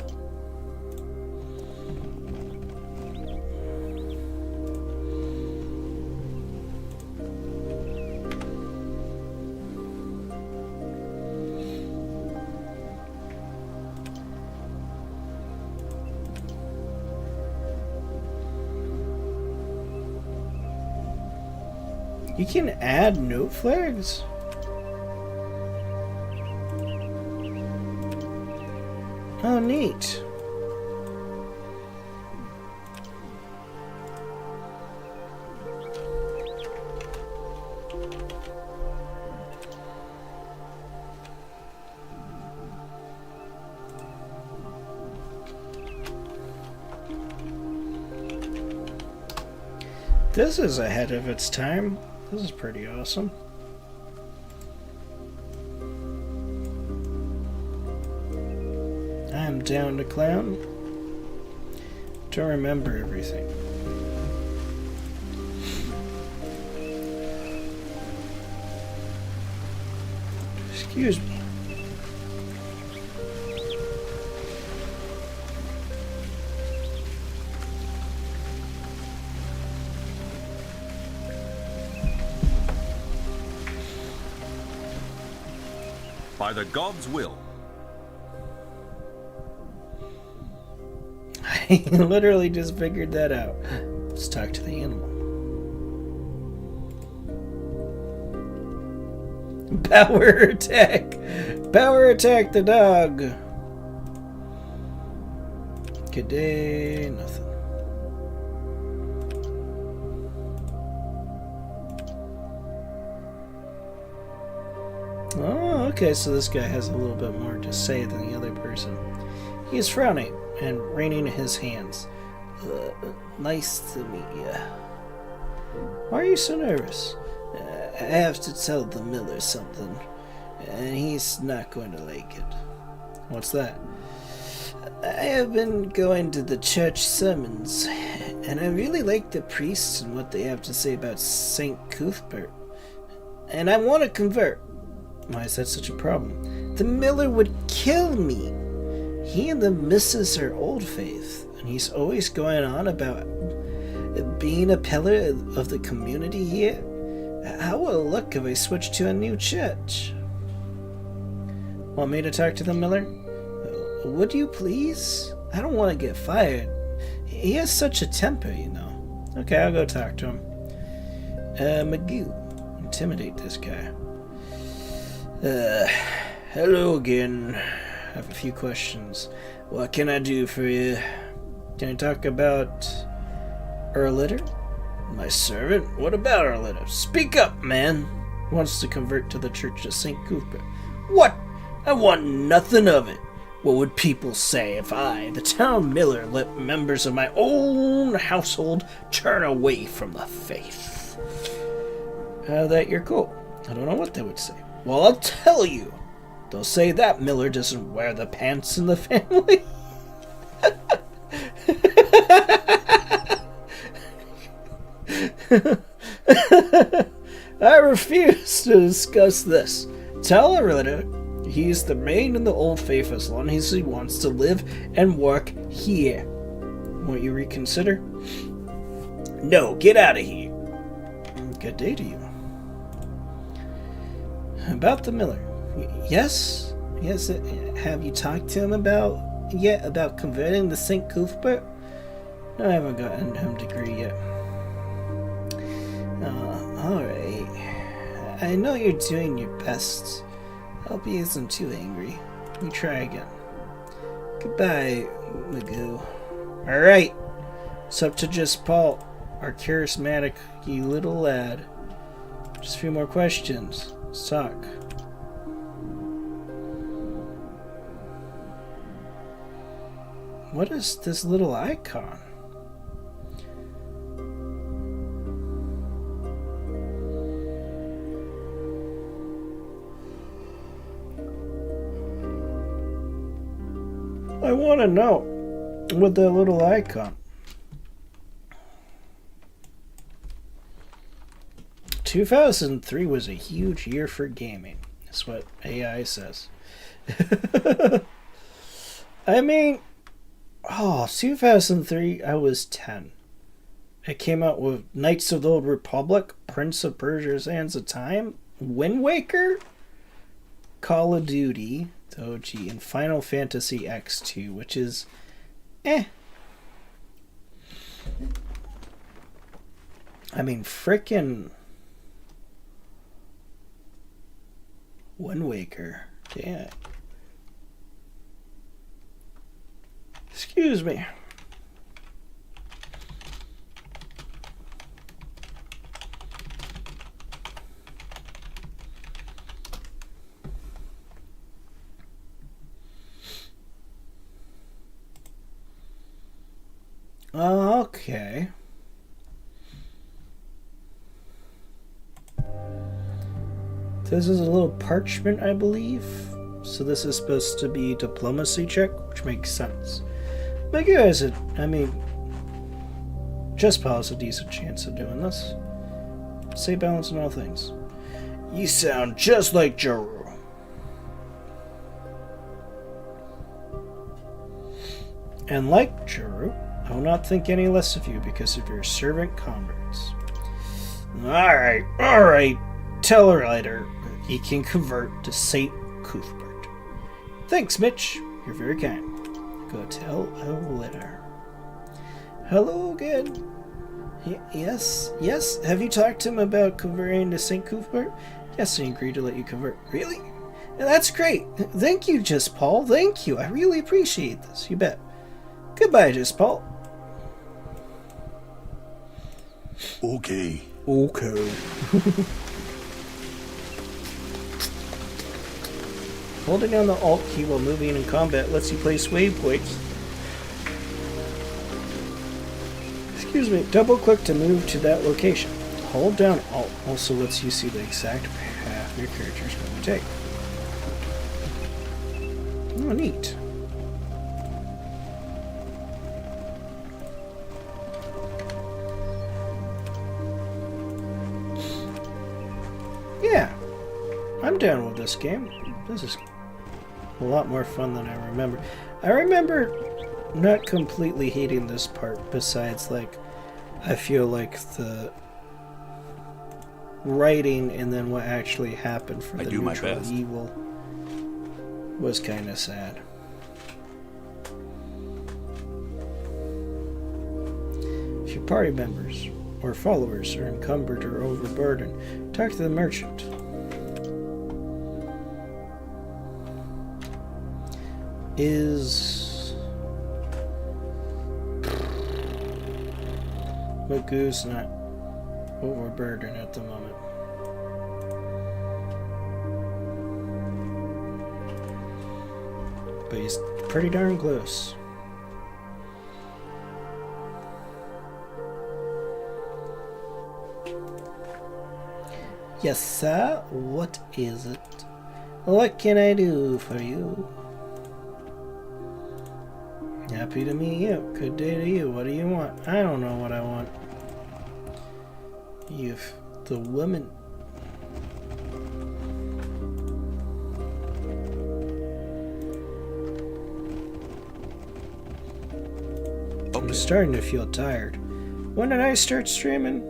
You can add note flags? Oh, neat. This is ahead of its time. This is pretty awesome. I'm down to clown. Don't remember everything. Excuse me. By the gods' will. I literally just figured that out. Let's talk to the animal. Power attack! Power attack the dog! Good day, nothing. Oh, okay, so this guy has a little bit more to say than the other person. He is frowning and wringing his hands. Nice to meet you. Why are you so nervous? I have to tell the miller something, and he's not going to like it. What's that? I have been going to the church sermons, and I really like the priests and what they have to say about St. Cuthbert. And I want to convert. Why is that such a problem? The miller would kill me. He and the missus are old faith, and he's always going on about being a pillar of the community here. How will it look if I switch to a new church? Want me to talk to the miller? Would you please? I don't want to get fired. He has such a temper, you know. Okay, I'll go talk to him. Magoo. Intimidate this guy. Hello again. I have a few questions. What can I do for you? Can I talk about Erlitter? My servant? What about Erlitter? Speak up, man! Wants to convert to the Church of St. Cuthbert. What? I want nothing of it. What would people say if I, the town miller, let members of my own household turn away from the faith? That you're cool. I don't know what they would say. Well, I'll tell you. They'll say that Miller doesn't wear the pants in the family. I refuse to discuss this. Tell Arita he's the main in the old faith as long as he wants to live and work here. Won't you reconsider? No, get out of here. Good day to you. About the Miller. Yes? Yes, have you talked to him about converting to St. Cuthbert? No, I haven't gotten him degree yet. Alright. I know you're doing your best. I hope he isn't too angry. Let me try again. Goodbye, Magoo. Alright. It's up to just Paul, our charismatic little lad. Just a few more questions. Let's talk. What is this little icon? I want to know what that little icon. 2003 was a huge year for gaming. That's what AI says. I mean, 2003, I was 10. It came out with Knights of the Old Republic, Prince of Persia: Sands of Time, Wind Waker, Call of Duty, OG, and Final Fantasy X2, which is I mean, frickin' Wind Waker. Yeah. Excuse me. Okay. This is a little parchment, I believe. So this is supposed to be diplomacy check, which makes sense. But you guys, I mean, just Paul has a decent chance of doing this. Say balance in all things. You sound just like Joro. And like Joro, I will not think any less of you because of your servant converts. Alright. Tell her later he can convert to St. Cuthbert. Thanks, Mitch. You're very kind. Go tell her later. Hello again. Yes. Have you talked to him about converting to St. Cuthbert? Yes, he agreed to let you convert. Really? That's great. Thank you, Just Paul. Thank you. I really appreciate this. You bet. Goodbye, Just Paul. Okay. Holding down the Alt key while moving in combat lets you place waypoints. Excuse me. Double click to move to that location. Hold down Alt also lets you see the exact path your character is going to take. Oh, neat. Yeah, I'm down with this game. This is a lot more fun than I remember. I remember not completely hating this part, besides, like, I feel like the writing and then what actually happened for the neutral evil was kind of sad. If your party members or followers are encumbered or overburdened, talk to the merchant. is Magoo's not overburdened at the moment. But he's pretty darn close. Yes, sir. What is it? What can I do for you? Happy to meet you. Good day to you. What do you want? I don't know what I want. You've the woman. I'm starting to feel tired. When did I start streaming?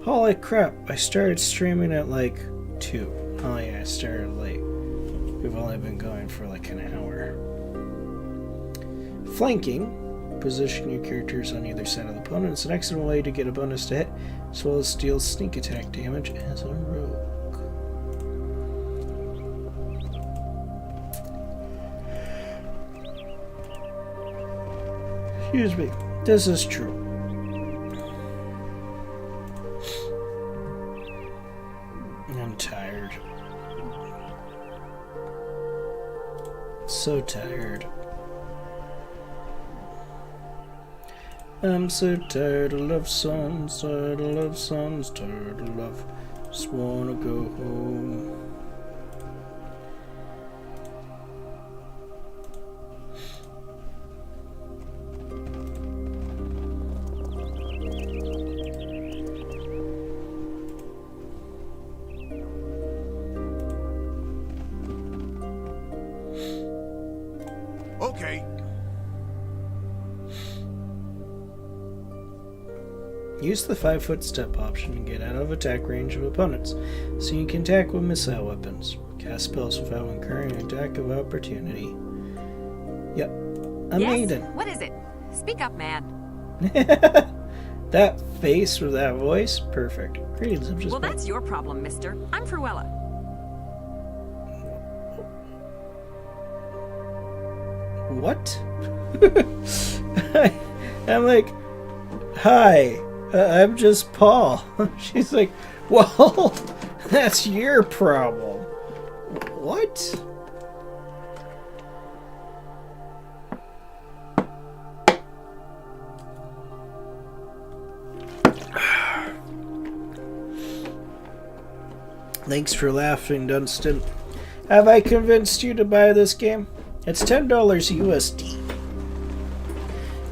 Holy crap, I started streaming at like 2. Oh yeah, I started late. We've only been going for like an hour. Flanking. Position your characters on either side of the opponent. It's an excellent way to get a bonus to hit, as well as deal sneak attack damage as a rogue. Excuse me. This is true. I'm tired. So tired. I'm so tired of love songs, tired of love songs, tired of love. Just wanna go home. Okay. Use the 5-foot step option and get out of attack range of opponents, so you can attack with missile weapons. Cast spells without incurring an attack of opportunity. Yep. A maiden. What is it? Speak up, man. That face with that voice, perfect. Greetings, I'm just. Well, that's your problem, mister. I'm Fruella. What? I'm like, hi, I'm just Paul. She's like, well, that's your problem. What? Thanks for laughing, Dunstan. Have I convinced you to buy this game? It's $10 USD.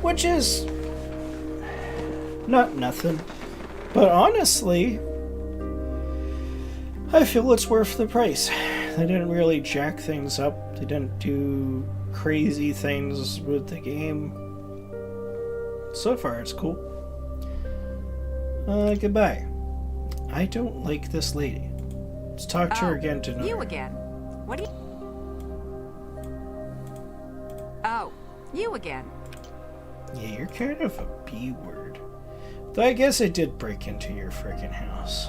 Which is not nothing. But honestly, I feel it's worth the price. They didn't really jack things up. They didn't do crazy things with the game. So far, it's cool. Goodbye. I don't like this lady. Let's talk to her again tonight. You again. What do you... Oh, you again. Yeah, you're kind of a B-word. Though I guess I did break into your frickin' house.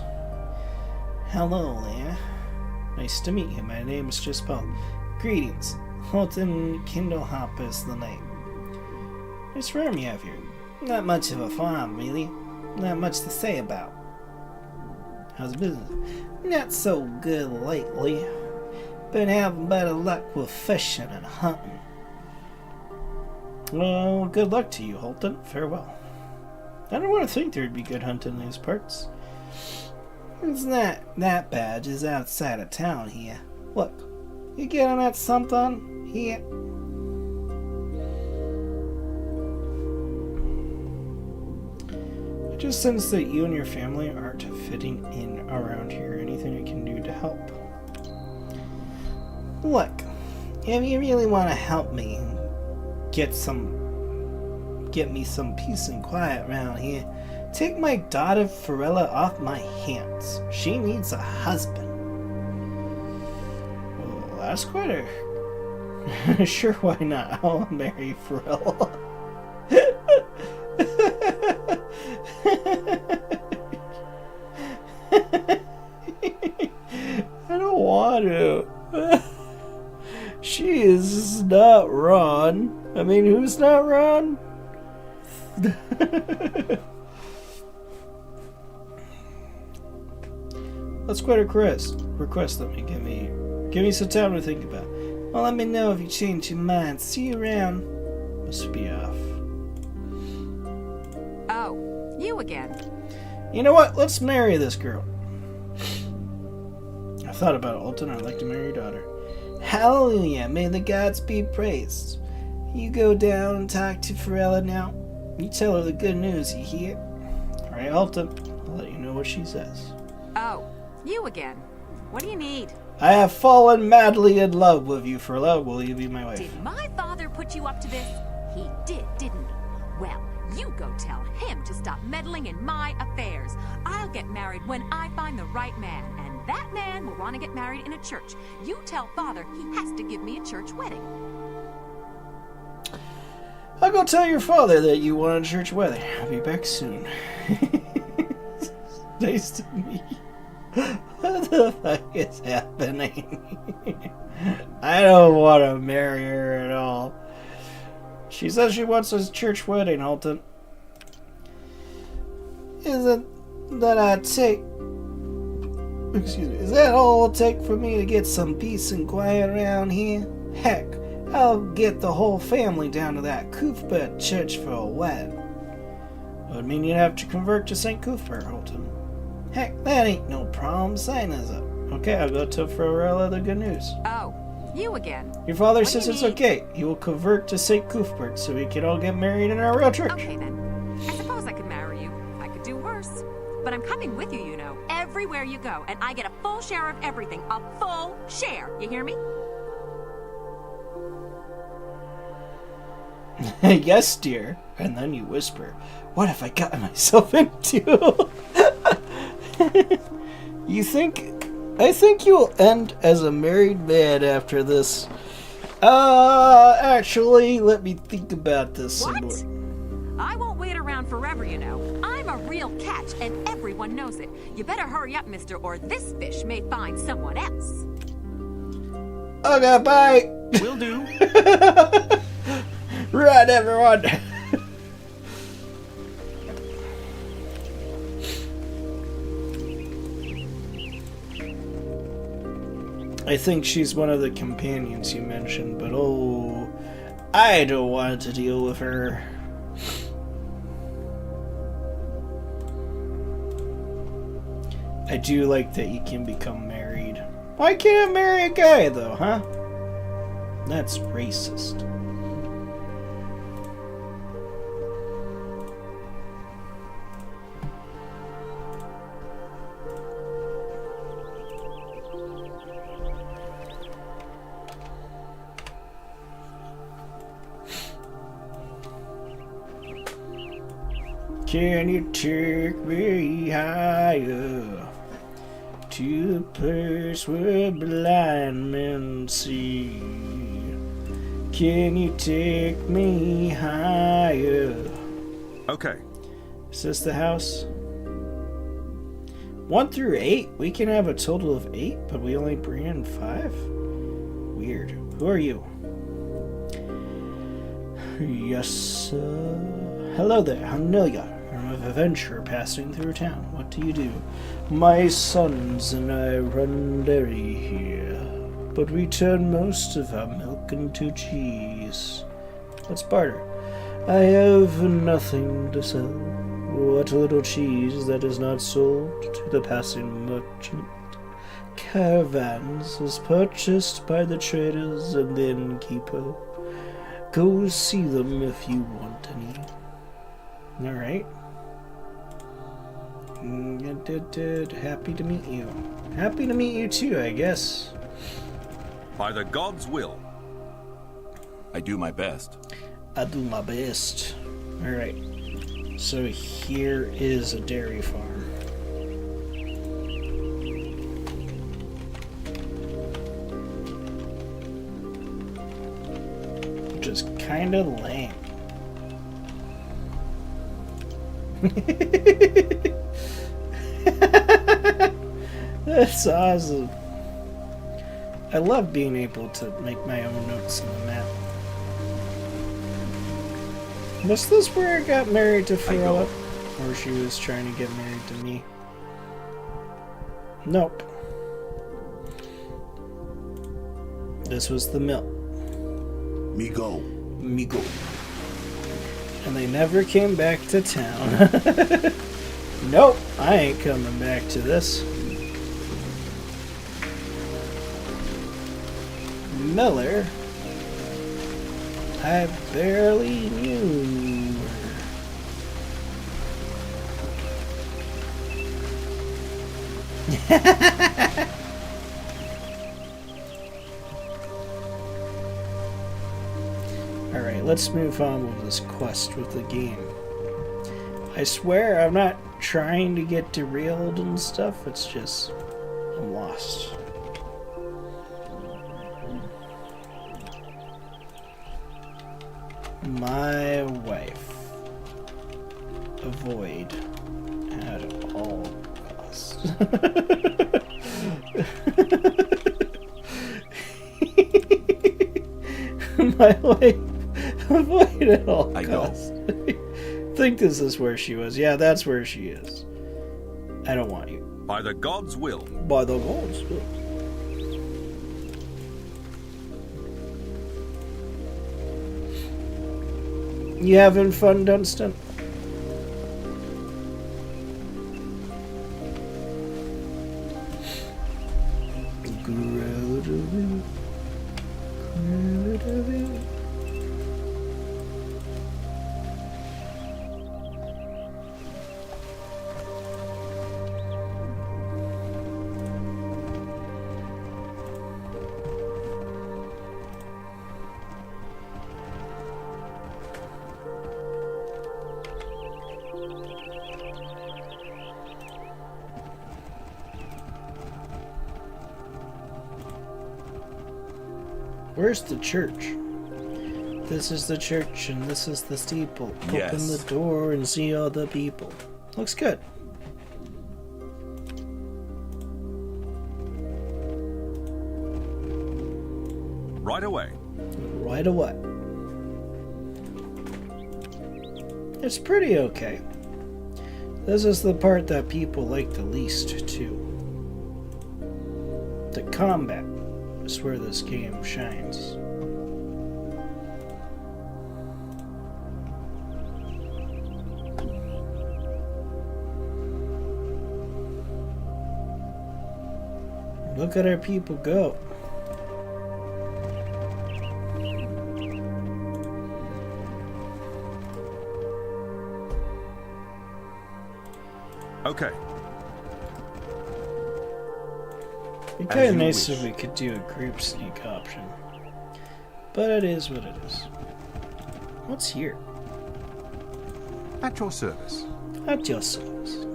Hello there. Nice to meet you. My name is just Paul. Greetings. Holton Kindlehop is the name. Nice farm you have here. Not much of a farm, really. Not much to say about. How's business? Not so good lately. Been having better luck with fishing and hunting. Well, good luck to you, Holton. Farewell. I don't want to think there'd be good hunting in these parts. It's not that bad, just outside of town here. Look, you getting at something here? I just sense that you and your family aren't fitting in around here. Anything I can do to help? Look, if you really want to help me get me some peace and quiet around here, take my daughter Fruella off my hands. She needs a husband. Well, that's quite a... Sure, why not? I'll marry Fruella. I don't want to. She is not Ron. I mean, who's not Ron? Let's quit a request. Let me give me some time to think about. Well, let me know if you change your mind. See you around. Must be off. Oh, you again. You know what? Let's marry this girl. I thought about it, Alton. I'd like to marry your daughter. Hallelujah. May the gods be praised. You go down and talk to Farella now. You tell her the good news, you hear? Alright, Alton. I'll let you know what she says. Oh, you again. What do you need? I have fallen madly in love with you, Farella. Will you be my wife? Did my father put you up to this? He did, didn't he? Well, you go tell him to stop meddling in my affairs. I'll get married when I find the right man, and that man will want to get married in a church. You tell father he has to give me a church wedding. I'll go tell your father that you want a church wedding. I'll be back soon. Nice to meet you. What the fuck is happening? I don't want to marry her at all. She says she wants a church wedding, Alton. Isn't that is that all it'll take for me to get some peace and quiet around here? Heck, I'll get the whole family down to that Cuthbert church for a wedding. Would mean you'd have to convert to St. Cuthbert, Alton. Heck, that ain't no problem. Sign us up. Okay, I'll go tell Farella the good news. Oh, you again. Your father What says do you it's need? okay. He will convert to St. Cuthbert so we can all get married in our real church. Okay then. I suppose I could marry you. I could do worse. But I'm coming with you, you know. Everywhere you go. And I get a full share of everything. A full share. You hear me? Yes, dear. And then you whisper, what have I gotten myself into? I think you'll end as a married man after this. Actually, let me think about this some What? more. I won't wait around forever, you know. I'm a real catch, and everyone knows it. You better hurry up, mister, or this fish may find someone else. Okay, bye. Will do. Run, everyone. I think she's one of the companions you mentioned, but oh, I don't want to deal with her. I do like that you can become married. Why can't I marry a guy, though, huh? That's racist. Can you take me higher to the place where blind men see? Can you take me higher? Okay. Is this the house? 1 through 8? We can have a total of 8, but we only bring in 5? Weird. Who are you? Yes, sir. Hello there, Amelia. I'm an adventurer passing through town. What do you do? My sons and I run dairy here, but we turn most of our milk into cheese. Let's barter. I have nothing to sell. What little cheese that is not sold to the passing merchant. Caravans is purchased by the traders and the innkeeper. Go see them if you want any. Alright. Happy to meet you. Happy to meet you too, I guess. By the gods' will. I do my best. I do my best. Alright. So here is a dairy farm. Which is kind of lame. That's awesome. I love being able to make my own notes in the map. Was this where I got married to Philip? Or she was trying to get married to me? Nope. This was the mill. Migo. Migo. And they never came back to town. Nope, I ain't coming back to this. Miller. I barely knew her. Alright, let's move on with this quest with the game. I swear I'm not trying to get derailed and stuff, it's just I'm lost. My wife. Avoid at all costs. My wife. Avoid at all costs. I think this is where she was. Yeah, that's where she is. I don't want you. By the gods' will. By the gods' will. You having fun, Dunstan? Where's the church? This is the church and this is the steeple. Yes. Open the door and see all the people. Looks good. Right away. Right away. It's pretty okay. This is the part that people like the least, too. The combat is where this game shines. Look at our people go. Okay. It'd be kind of nice if we could do a group sneak option. But it is what it is. What's here? At your service. At your service.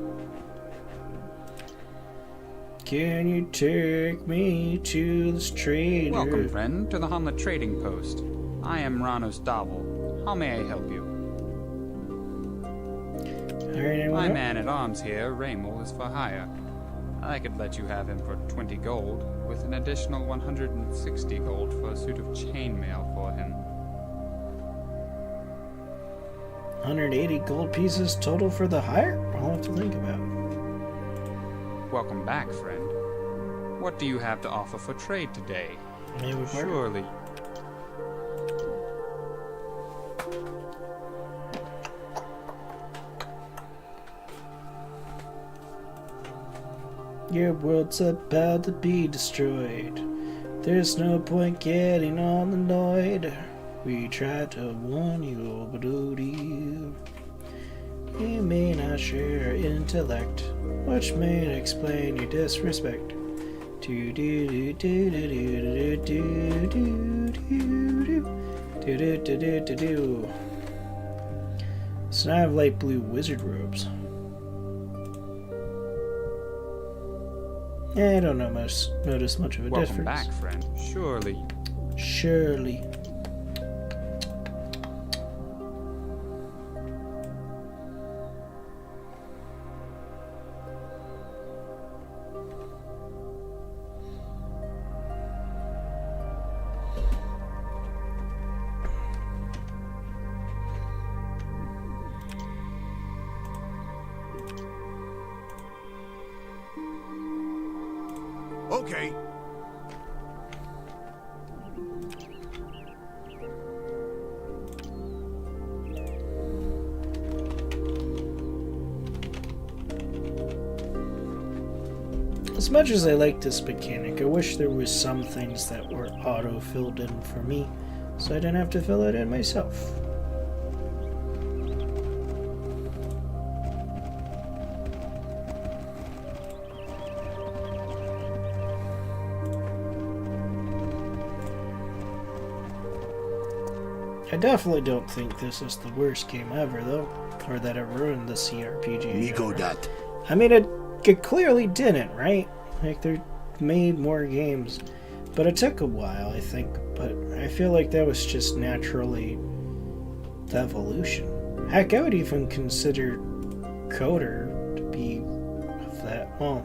Can you take me to this trader? Welcome, friend, to the Hamlet Trading Post. I am Ranos Davel. How may I help you? My man-at-arms here, Raymol, is for hire. I could let you have him for 20 gold, with an additional 160 gold for a suit of chainmail for him. 180 gold pieces total for the hire? I'll have to think about it. Welcome back, friend. What do you have to offer for trade today? Surely. Your world's about to be destroyed. There's no point getting on annoyed. We tried to warn you, but you may not share intellect, which may explain your disrespect. Do do do do do do do do do do do do do. So now I have light blue wizard robes. I don't know notice much of a difference. Welcome back, friend. Surely. Surely. Okay. As much as I like this mechanic, I wish there was some things that were auto-filled in for me, so I didn't have to fill it in myself. I definitely don't think this is the worst game ever, though, or that it ruined the CRPG Me go genre. that. I mean, it clearly didn't, right? Like, they made more games, but it took a while, I think. But I feel like that was just naturally the evolution. Heck, I would even consider Coder to be of that. Well,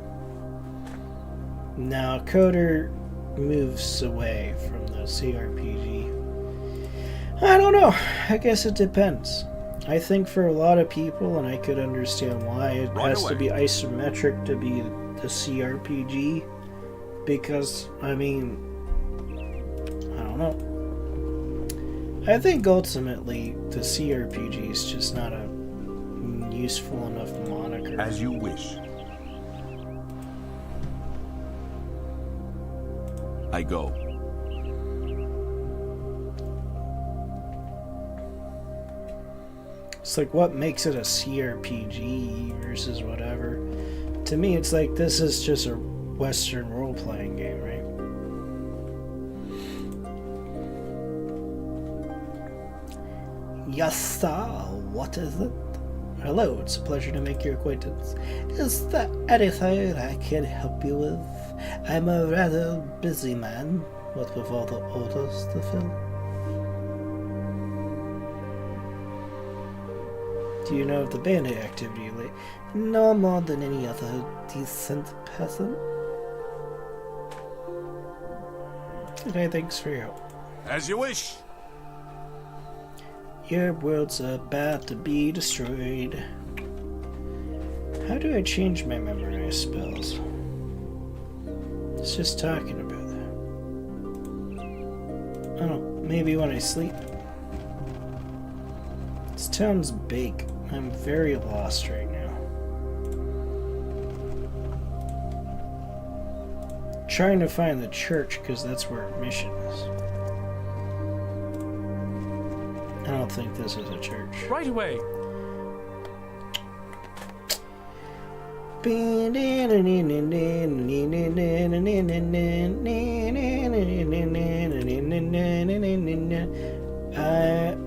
now Coder moves away from the CRPG. I don't know. I guess it depends. I think for a lot of people, and I could understand why, it has to be isometric to be the CRPG. Because, I mean, I don't know. I think ultimately the CRPG is just not a useful enough moniker. As you wish. I go. It's like, what makes it a CRPG versus whatever? To me, it's like, this is just a Western role-playing game, right? Yes, sir. What is it? Hello, it's a pleasure to make your acquaintance. Is there anything I can help you with? I'm a rather busy man, what with all the orders to fill. Do you know of the bandit activity lately? No more than any other decent person. Okay, thanks for your help. As you wish. Your world's about to be destroyed. How do I change my memorize spells? It's just talking about that. I don't know, maybe when I sleep. This town's big. I'm very lost right now. Trying to find the church because that's where our mission is. I don't think this is a church. Right away.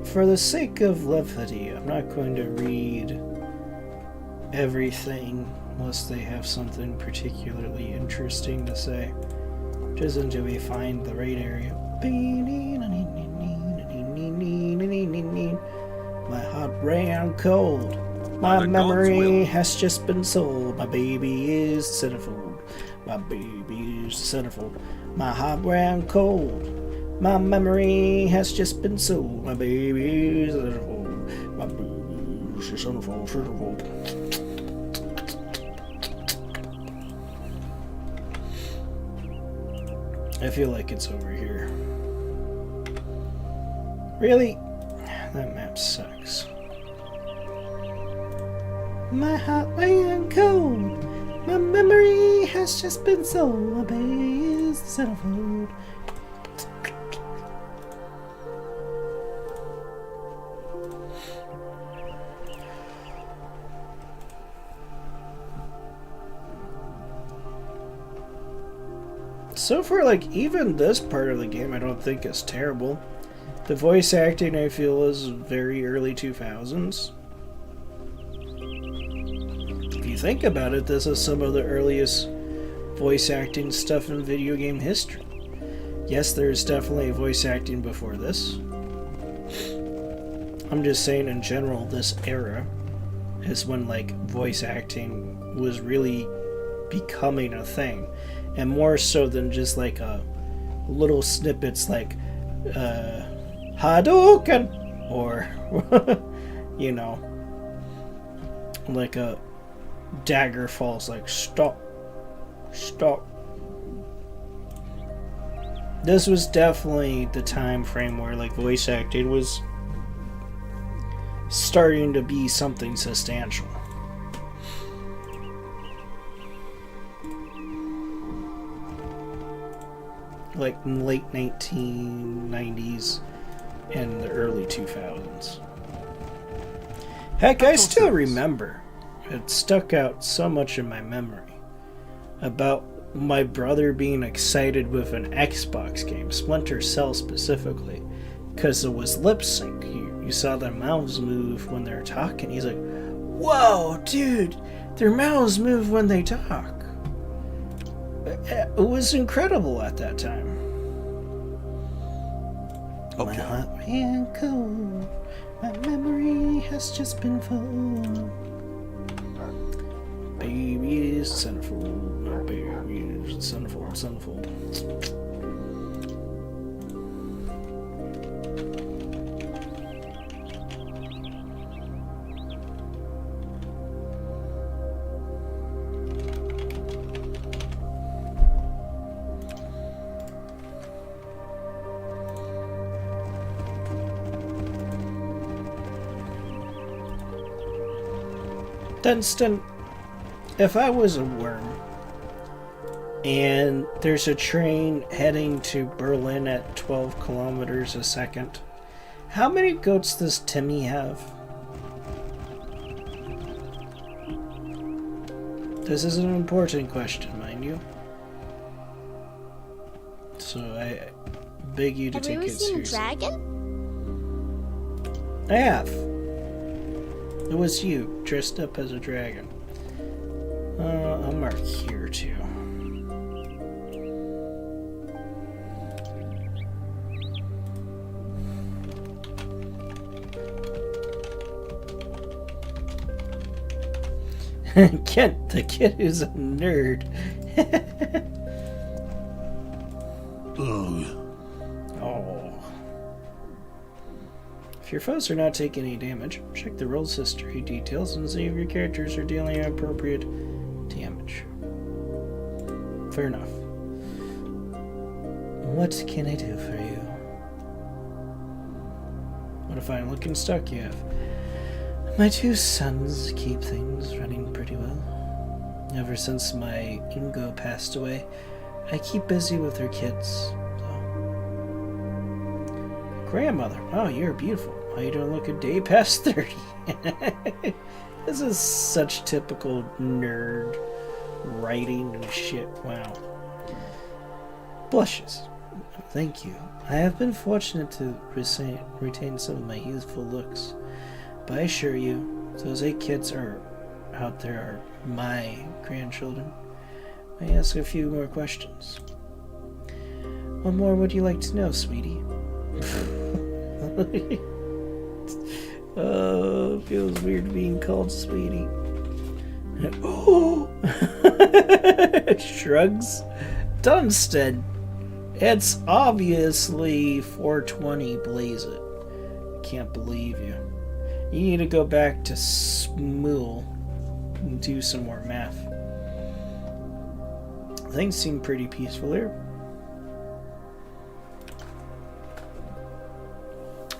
For the sake of levity, I'm not going to read everything unless they have something particularly interesting to say. Just until we find the right area. My heart ran cold. My memory has just been sold. My baby is centerfold. My baby is centerfold. My heart ran cold. My memory has just been sold. My baby is centerfold. My baby is centerfold. Centerfold. I feel like it's over here. Really? That map sucks. My heart ran cold. My memory has just been sold. My baby is centerfold. So far, like, even this part of the game I don't think is terrible. The voice acting I feel is very early 2000s. If you think about it, this is some of the earliest voice acting stuff in video game history. Yes, there's definitely voice acting before this. I'm just saying in general, this era is when, like, voice acting was really becoming a thing. And more so than just like a little snippets like Hadouken or you know, like a dagger falls like stop, stop, this was definitely the time frame where like voice acting was starting to be something substantial. Like in the late 1990s and the early 2000s. Heck, I still remember. It stuck out so much in my memory about my brother being excited with an Xbox game, Splinter Cell specifically, because it was lip sync. You saw their mouths move when they're talking. He's like, "Whoa, dude, their mouths move when they talk." It was incredible at that time. Okay. My heart ran cold. My memory has just been full. Baby is centerfold. My baby is centerfold, centerfold. Dunstan, if I was a worm and there's a train heading to Berlin at 12 kilometers a second, how many goats does Timmy have? This is an important question, mind you. So I beg you to Have you take ever it seen a seriously. dragon? I have. It was you, dressed up as a dragon. I'll mark here, too. Kent, the kid who's a nerd. Ugh. Oh. If your foes are not taking any damage, check the roll's history details and see if your characters are dealing appropriate damage. Fair enough. What can I do for you? What a fine looking stock you have. My two sons keep things running pretty well. Ever since my Ingo passed away, I keep busy with her kids. Grandmother, wow, you're beautiful. Why you don't look a day past 30? This is such typical nerd writing and shit. Wow. Blushes. Thank you. I have been fortunate to retain some of my youthful looks. But I assure you, those 8 kids are out there are my grandchildren. May I ask a few more questions? What more would you like to know, sweetie? Oh, it feels weird being called sweetie. Oh! Shrugs. Dunstan. It's obviously 420, blaze it. Can't believe you. You need to go back to Smool and do some more math. Things seem pretty peaceful here.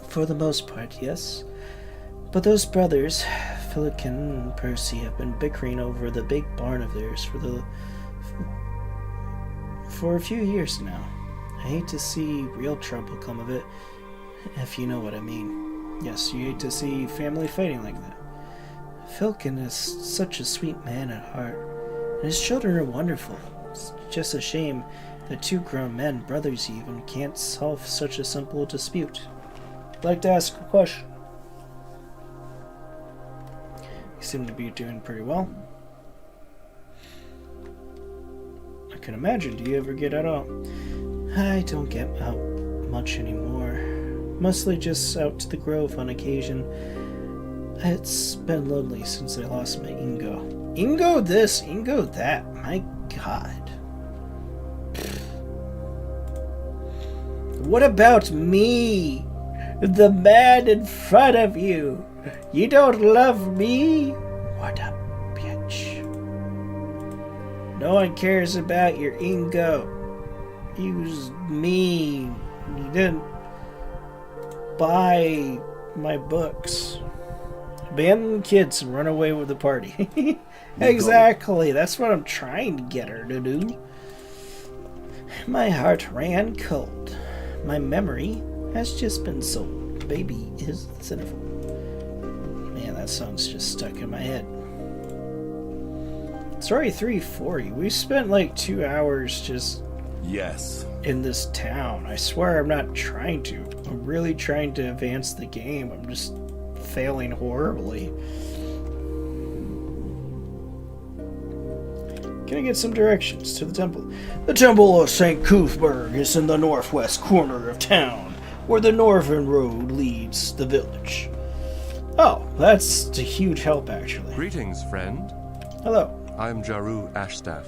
For the most part, yes. But those brothers, Philip and Percy, have been bickering over the big barn of theirs for a few years now. I hate to see real trouble come of it, if you know what I mean. Yes, you hate to see family fighting like that. Philkin is such a sweet man at heart, and his children are wonderful. It's just a shame that 2 grown men, brothers even, can't solve such a simple dispute. I'd like to ask a question. You seem to be doing pretty well. I can imagine. Do you ever get out? I don't get out much anymore. Mostly just out to the Grove on occasion. It's been lonely since I lost my Ingo. Ingo this, Ingo that. My God. What about me? The man in front of you. You don't love me? What a bitch. No one cares about your Ingo. He was mean. He didn't buy my books. Abandon the kids and run away with the party. Exactly. That's what I'm trying to get her to do. My heart ran cold. My memory has just been sold. Baby is sinful. Man, that song's just stuck in my head. It's already 3:40. We spent like 2 hours just Yes. in this town. I swear I'm not trying to. I'm really trying to advance the game. I'm just failing horribly. Can I get some directions to the temple? The Temple of St. Cuthberg is in the northwest corner of town, where the northern road leads the village. Oh, that's a huge help, actually. Greetings, friend. Hello. I am Jaru Ashstaff.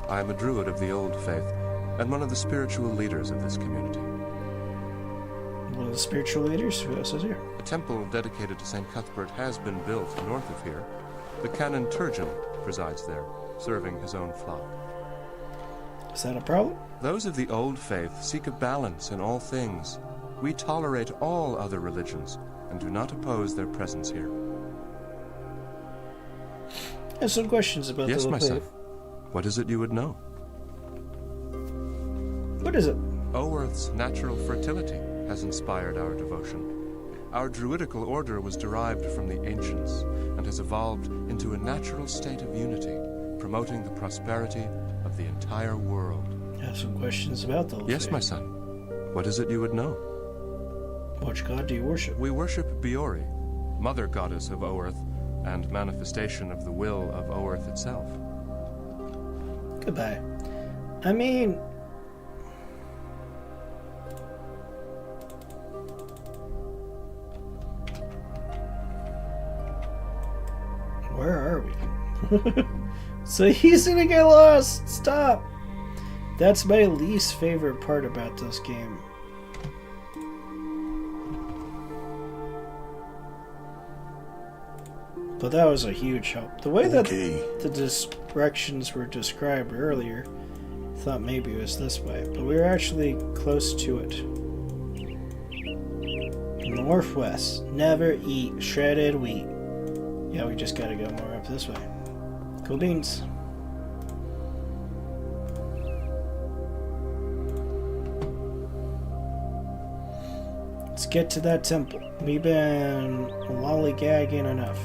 I am a druid of the Old Faith, and one of the spiritual leaders of this community. One of the spiritual leaders? Who else is here? A temple dedicated to St. Cuthbert has been built north of here. The Canon Turgim presides there, serving his own flock. Is that a problem? Those of the Old Faith seek a balance in all things. We tolerate all other religions and do not oppose their presence here. I have some questions about Yes, the my son. faith. What is it you would know? What is it? Oerth's natural fertility has inspired our devotion. Our druidical order was derived from the ancients and has evolved into a natural state of unity, promoting the prosperity of the entire world. I have some questions about the Yes, faith. my son. What is it you would know? Which god do you worship? We worship Biori, mother goddess of Oerth, and manifestation of the will of Oerth itself. Goodbye. I mean... Where are we? So he's gonna get lost! Stop! That's my least favorite part about this game. But that was a huge help. The way that the directions were described earlier, I thought maybe it was this way, but we were actually close to it. Northwest. Never eat shredded wheat. Yeah, we just gotta go more up this way. Cool beans. Let's get to that temple. We've been lollygagging enough.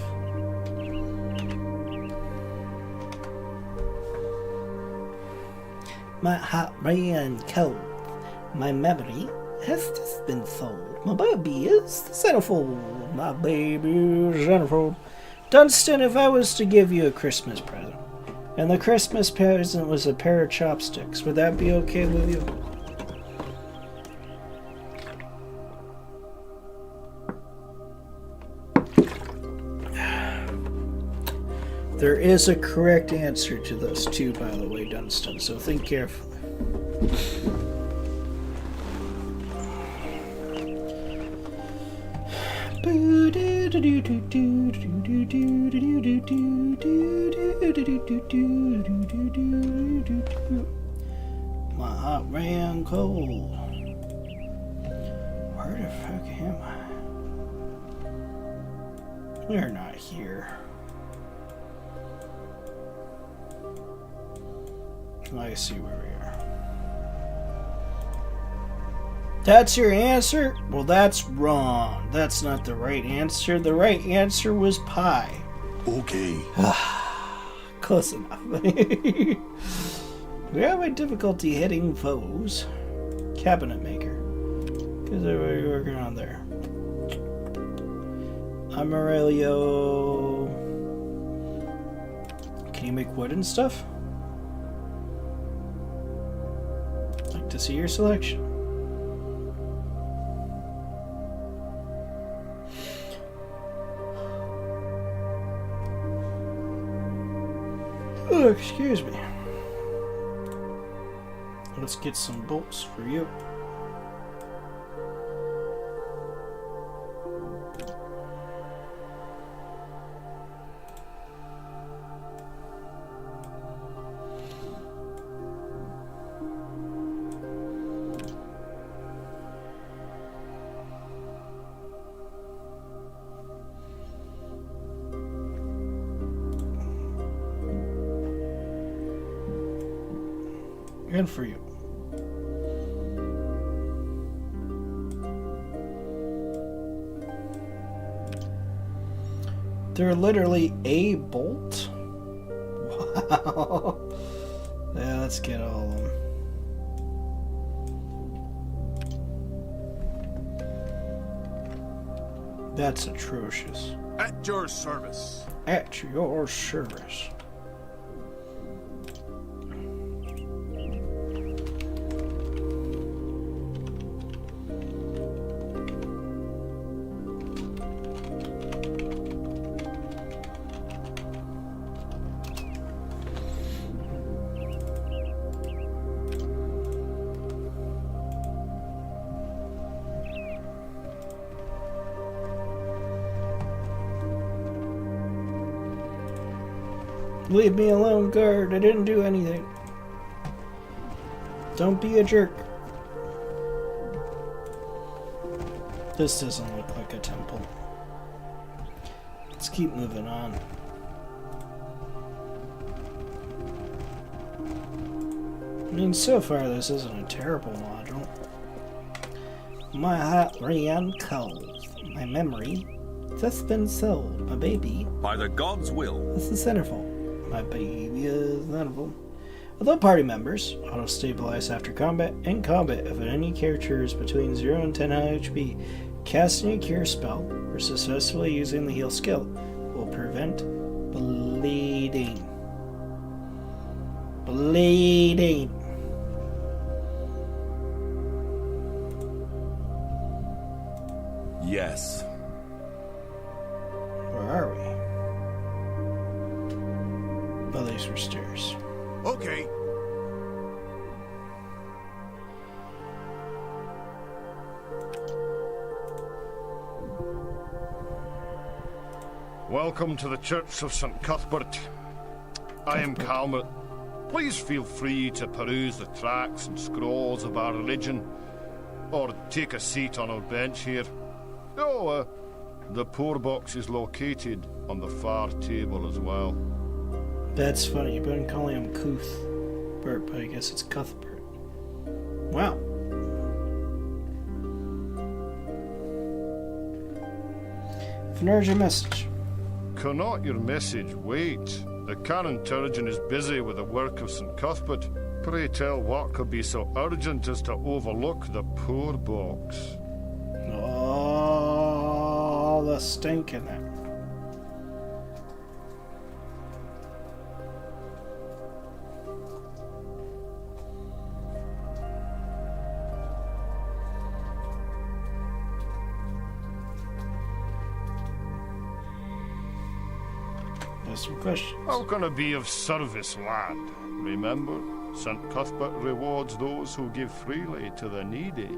My heart ran cold. My memory has just been sold. My baby is the centerfold. My baby is the centerfold. Dunstan, if I was to give you a Christmas present, and the Christmas present was a pair of chopsticks, would that be okay with you? There is a correct answer to this too, by the way, Dunstan, so think carefully. My heart ran cold. Where the fuck am I? We're not here. I see where we are. That's your answer? Well, that's wrong. That's not the right answer. The right answer was pie. Okay. Close enough. We have a difficulty hitting foes. Cabinet maker. Because we're working on there. Aurelio. Can you make wood and stuff? I'd like to see your selection. Oh, excuse me. Let's get some bolts for you. Good for you. They're literally a bolt? Wow. Yeah, let's get all of them. That's atrocious. At your service. At your service. Leave me alone, guard. I didn't do anything. Don't be a jerk. This doesn't look like a temple. Let's keep moving on. I mean, so far this isn't a terrible module. My heart ran cold. My memory just been sold. My baby. By the gods' will. This is centerfold. My baby is centerfold. Although party members auto-stabilize after combat, in combat, if any character is between 0 and 10 HP, casting a cure spell or successfully using the heal skill will prevent bleeding. Bleeding. Yes. Where are we? Oh, these were stairs. Okay. Welcome to the Church of St. Cuthbert. I am Calmet. Please feel free to peruse the tracts and scrolls of our religion, or take a seat on our bench here. Oh, the poor box is located on the far table as well. That's funny. You've been calling him Cuthbert, but I guess it's Cuthbert. Wow. An urgent message. Cannot your message wait? The Canon Turgeon is busy with the work of St. Cuthbert. Pray tell what could be so urgent as to overlook the poor box. Oh, the stink in it. Some questions. How can I be of service, lad? Remember, St. Cuthbert rewards those who give freely to the needy.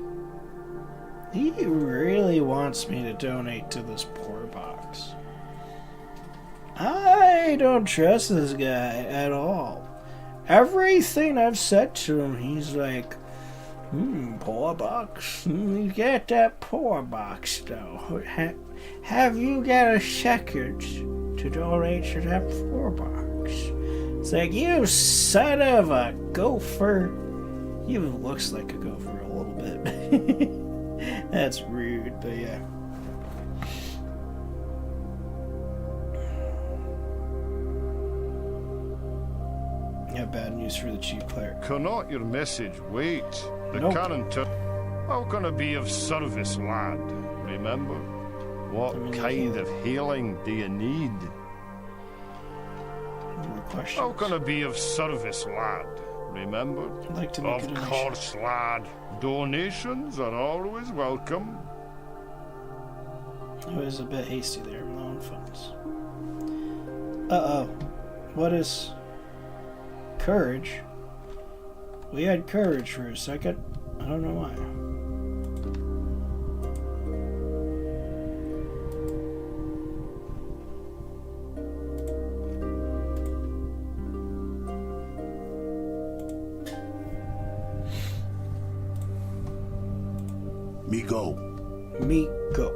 He really wants me to donate to this poor box. I don't trust this guy at all. Everything I've said to him, he's like, poor box. You got that poor box, though. Have you got a second to donate to that poor box? It's like, you son of a gopher. He even looks like a gopher a little bit. That's rude, but yeah. I have bad news for the chief cleric. Cannot your message wait? The Nope. Canon How can I be of service, lad? Remember, what kind of healing do you need? More questions. How can I be of service, lad? Remember? I'd like to make a Of donation. course, lad. Donations are always welcome. I was a bit hasty there. Loan funds. Uh-oh. What is... courage? We had courage for a second. I don't know why. Me go. Me go.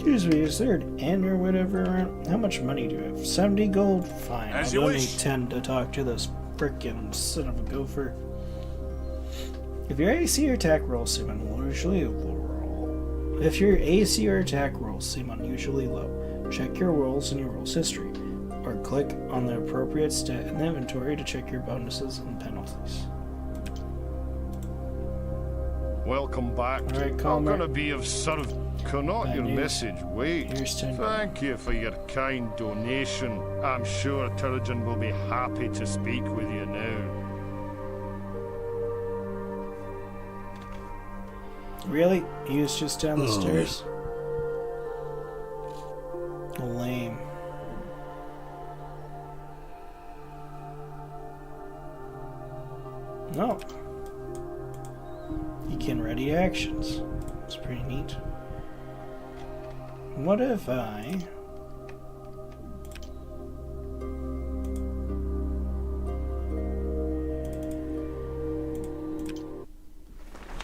Excuse me, is there an inn or whatever around? How much money do you have? 70 gold? Fine, As I'll you donate wish. 10 to talk to this frickin' son of a gopher. If your AC or attack rolls seem unusually low, if your AC or attack rolls seem unusually low, check your rolls in your rolls history, or click on the appropriate stat in the inventory to check your bonuses and penalties. Welcome back. All right, I'm Calmer. gonna be of service. Cannot Bad your news. message wait? Here's 10 gold. Thank you for your kind donation. I'm sure Turgeon will be happy to speak with you now. Really? He was just down the stairs? Lame. No. You can ready actions. It's pretty neat. What if I...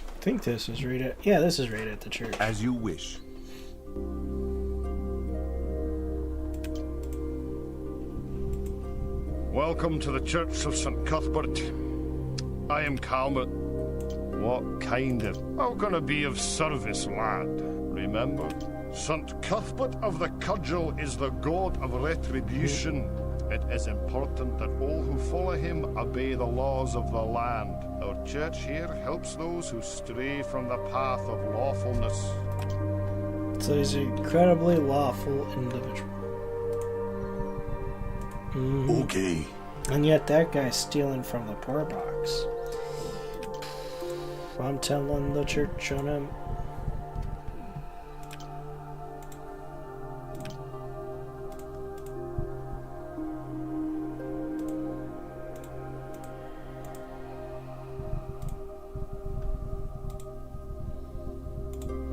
I think this is right at... Yeah, this is right at the church. As you wish. Welcome to the Church of St. Cuthbert. I am Calmet. What kind of... I'm gonna be of service, lad. Remember? St. Cuthbert of the Cudgel is the god of retribution. It is important that all who follow him obey the laws of the land. Our church here helps those who stray from the path of lawfulness. So he's an incredibly lawful individual. Okay. And yet that guy's stealing from the poor box. I'm telling the church on him.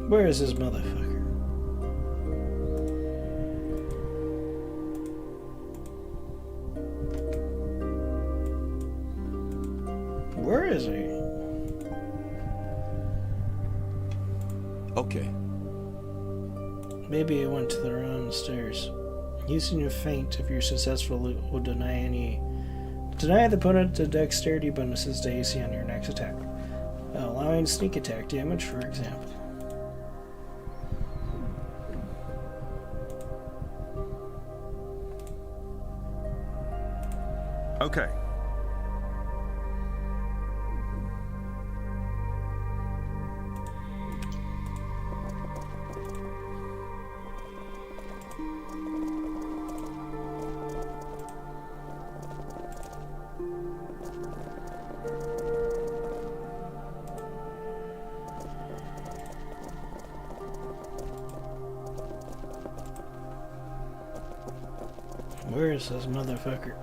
Where is this motherfucker? Where is he? Okay. Maybe he went to the wrong stairs. Using your feint, if you're successful, will deny the opponent the dexterity bonuses to AC on your next attack, allowing sneak attack damage, for example. Okay. Where is this motherfucker?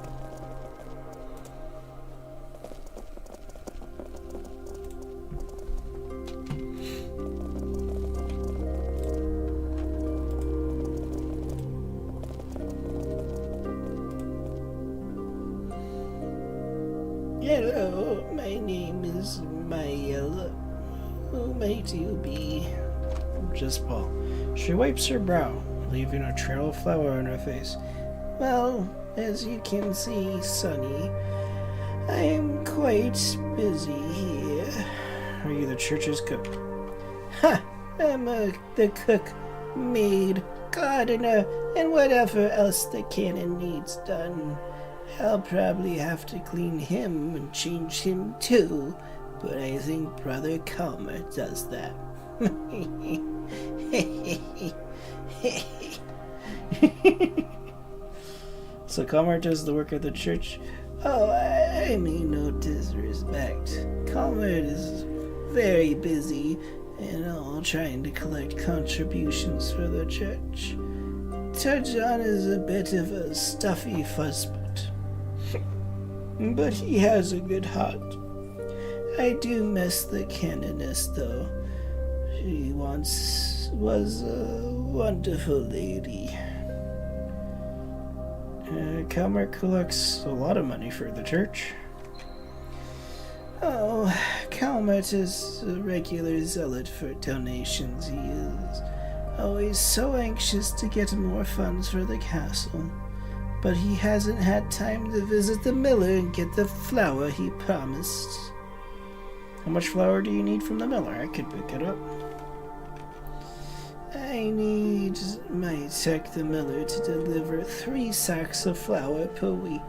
Hello, my name is Mael. Who might you be? Just Paul. She wipes her brow, leaving a trail of flour on her face. Well, as you can see, Sonny, I am quite busy here. Are you the church's cook? Ha! I'm the cook, maid, gardener, and whatever else the canon needs done. I'll probably have to clean him and change him too, but I think Brother Calmer does that. So Calmer does the work of the church? Oh, I mean no disrespect. Calmer is very busy and all trying to collect contributions for the church. Turgeon is a bit of a stuffy fuzzbut. But he has a good heart. I do miss the canoness, though. She once was a wonderful lady. Calmer collects a lot of money for the church. Oh, Calmet is a regular zealot for donations, he is. Always so anxious to get more funds for the castle, but he hasn't had time to visit the miller and get the flour he promised. How much flour do you need from the miller? I could pick it up. I need my tech the miller to deliver 3 sacks of flour per week.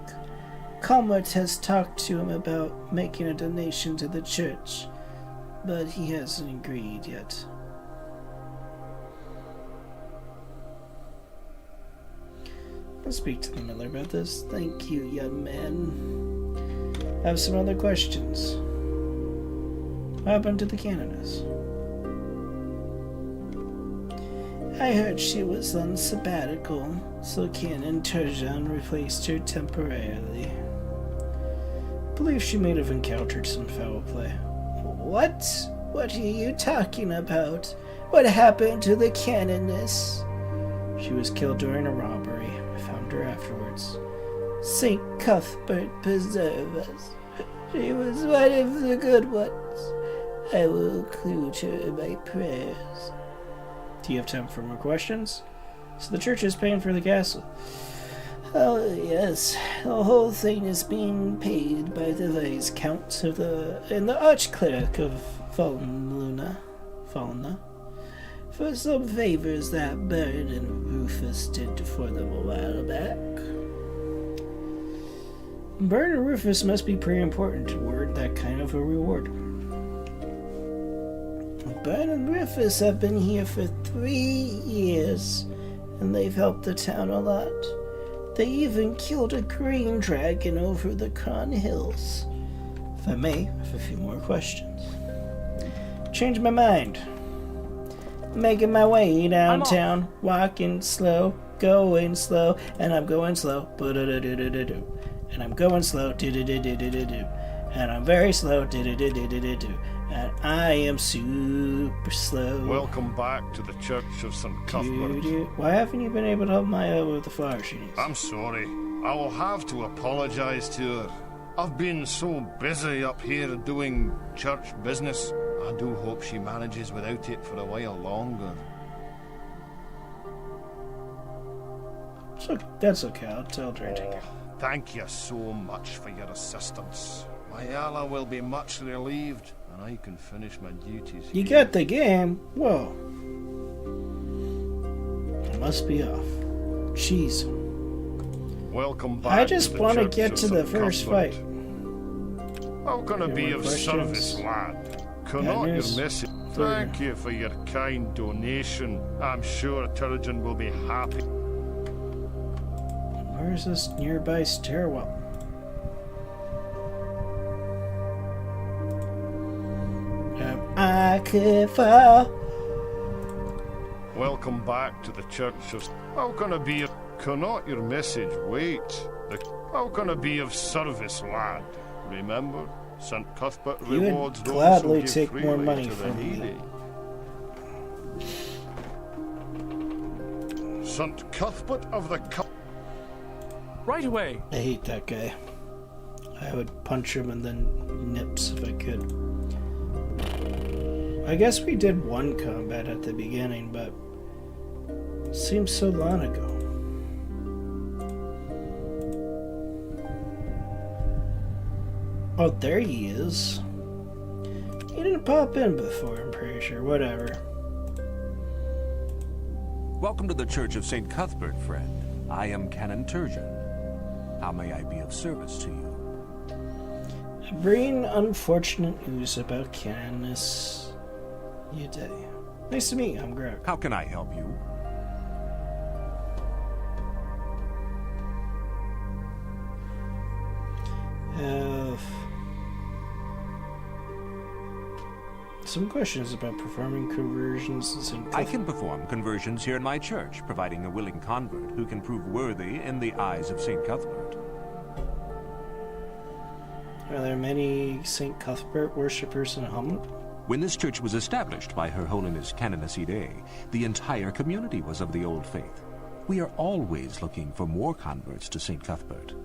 Calmert has talked to him about making a donation to the church, but he hasn't agreed yet. I'll speak to the miller about this. Thank you, young man. I have some other questions. What happened to the canoness? I heard she was on sabbatical, so Canon Turgeon replaced her temporarily. I believe she may have encountered some foul play. What? What are you talking about? What happened to the canoness? She was killed during a robbery. I found her afterwards. St. Cuthbert preserve us. She was one of the good ones. I will include her in my prayers. Do you have time for more questions? So the church is paying for the castle. Oh, yes. The whole thing is being paid by the Viscount of and the Archcleric of Falna, for some favors that Bern and Rufus did for them a while back. Bern and Rufus must be pretty important toward that kind of a reward. Bern and Rufus have been here for 3 years, and they've helped the town a lot. They even killed a green dragon over the Cron Hills. If I may, I have a few more questions. Changed my mind. Making my way downtown, walking slow, going slow, and I'm going slow. And I'm going slow, and I'm very slow, and I am super slow. Welcome back to the Church of St. Cuthbert. Why haven't you been able to help Maya with the flower she needs? I'm sorry. I will have to apologize to her. I've been so busy up here doing church business. I do hope she manages without it for a while longer. So that's okay. I'll tell her to take it. Thank you so much for your assistance. Mayala will be much relieved, and I can finish my duties You here. got the game? Whoa. I must be off. Jeez. Welcome back. I just to want to Church get of to the St. first Cuthbert. fight. How can I Any be more of questions? service, lad? Cannot your Yes. message. Thank you for your kind donation. I'm sure Turgeon will be happy. Where's this nearby stairwell? I could fall. Welcome back to the Church of... How can I be... Cannot your message wait? How can I be of service, lad? Remember, St. Cuthbert You would rewards those gladly who give take more freely money to the from me. needy. St. Cuthbert of the... Right away. I hate that guy. I would punch him and then nips if I could. I guess we did one combat at the beginning, but it seems so long ago. Oh, there he is. He didn't pop in before, I'm pretty sure. Whatever. Welcome to the Church of St. Cuthbert, friend. I am Canon Turgeon. How may I be of service to you? I bring unfortunate news about Canis Uday. Nice to meet you, I'm Greg. How can I help you? Have some questions about performing conversions in St. I can perform conversions here in my church, providing a willing convert who can prove worthy in the eyes of St. Cuthbert. Are there many St. Cuthbert worshippers in Hamlet? When this church was established by Her Holiness Canoness Ide, the entire community was of the old faith. We are always looking for more converts to St. Cuthbert.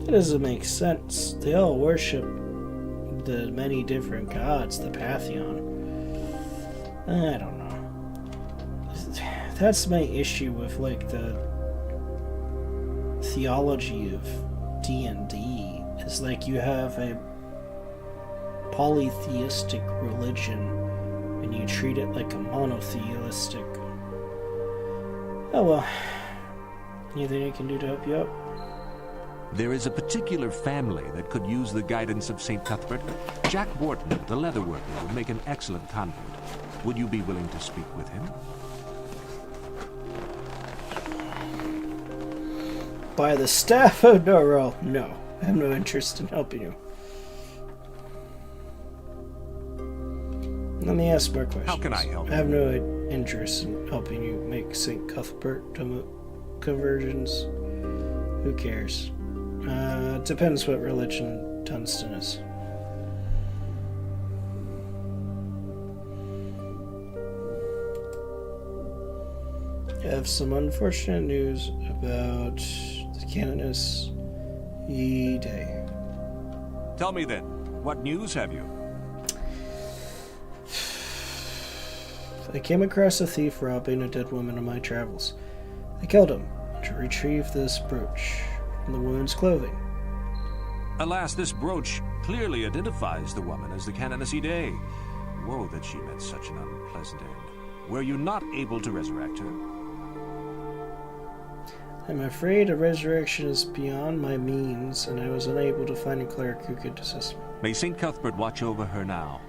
That doesn't make sense. They all worship the many different gods, the pantheon. I don't know. That's my issue with like the theology of D&D. It's like you have a polytheistic religion and you treat it like a monotheistic. Oh well. Anything I can do to help you out? There is a particular family that could use the guidance of St. Cuthbert. Jack Wharton, the leatherworker, would make an excellent convert. Would you be willing to speak with him? By the staff of Norrell, no. I have no interest in helping you. Let me ask more questions. How can I help? I have no interest in helping you make St. Cuthbert conversions. Who cares? Depends what religion Dunstan is. I have some unfortunate news about the Canoness Day. Tell me then, what news have you? I came across a thief robbing a dead woman in my travels. I killed him to retrieve this brooch from the woman's clothing. Alas, this brooch clearly identifies the woman as the Canoness Day. Woe that she met such an unpleasant end. Were you not able to resurrect her? I'm afraid a resurrection is beyond my means, and I was unable to find a cleric who could assist me. May St. Cuthbert watch over her now.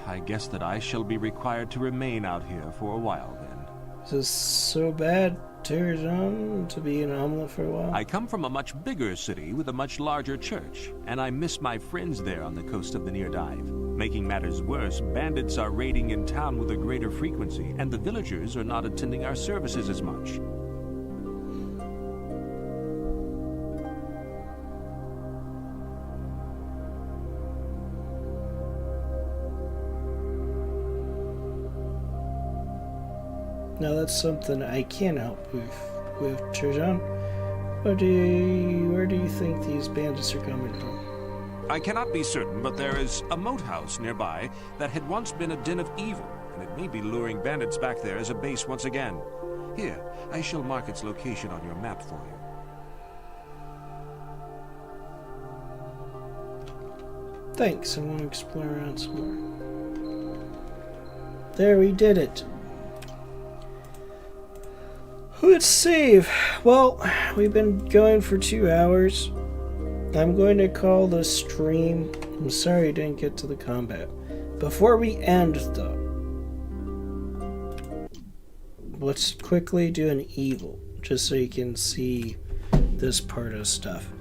I guess that I shall be required to remain out here for a while then. Is this so bad, Terzan, to be an omelet for a while? I come from a much bigger city with a much larger church, and I miss my friends there on the coast of the Near Dive. Making matters worse, bandits are raiding in town with a greater frequency, and the villagers are not attending our services as much. Now that's something I can help with Terzan. Where do you think these bandits are coming from? I cannot be certain, but there is a moat house nearby that had once been a den of evil, and it may be luring bandits back there as a base once again. Here, I shall mark its location on your map for you. Thanks, I want to explore around some more. There, we did it. Let's save. Well, we've been going for 2 hours. I'm going to call the stream. I'm sorry I didn't get to the combat. Before we end, though, let's quickly do an evil, just so you can see this part of stuff.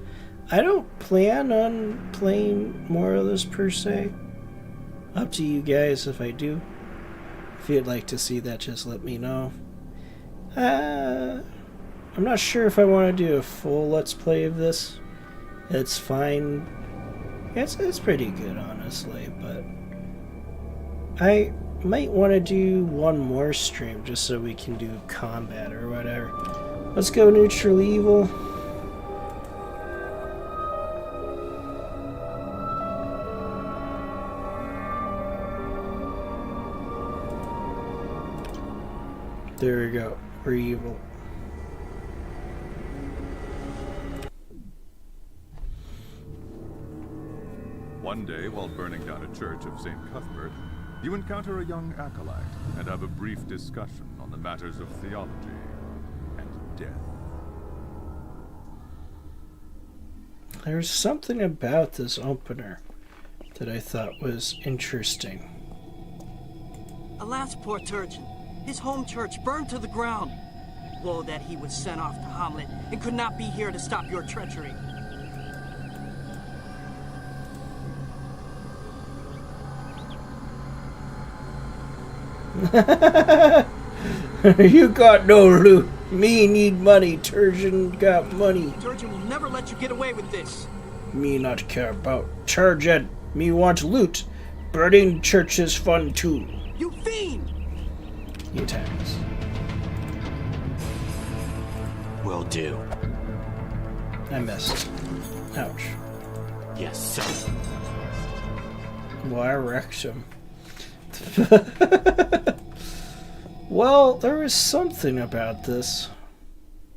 I don't plan on playing more of this per se. Up to you guys if I do. If you'd like to see that, just let me know. I'm not sure if I want to do a full Let's Play of this. It's fine. It's pretty good, honestly, but I might want to do one more stream just so we can do combat or whatever. Let's go neutral evil. There we go. We're evil. One day, while burning down a church of St. Cuthbert, you encounter a young acolyte and have a brief discussion on the matters of theology and death. There's something about this opener that I thought was interesting. Alas, poor Turgeon. His home church burned to the ground. Woe that he was sent off to Hamlet and could not be here to stop your treachery. You got no loot. Me need money. Turgeon got money. Turgeon will never let you get away with this. Me not care about Turgeon. Me want loot. Burning church is fun too. You fiend! He attacks. Will do. I missed. Ouch. Yes, sir. Well, I wrecked him. Well, there is something about this.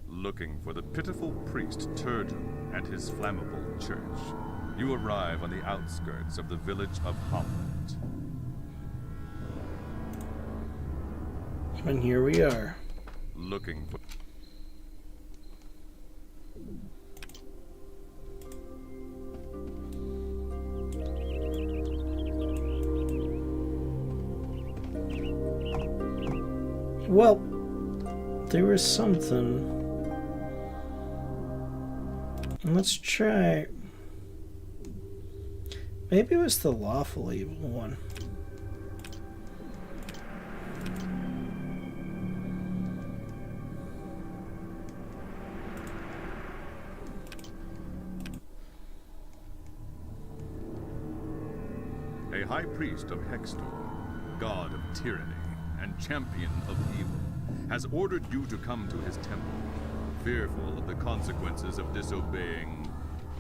Looking for the pitiful priest Turgeon and his flammable church, you arrive on the outskirts of the village of Hamlet. And here we are. Looking for... Well, there was something. Let's try. Maybe it was the lawful evil one. A high priest of Hextor, god of tyranny and champion of evil, has ordered you to come to his temple. Fearful of the consequences of disobeying,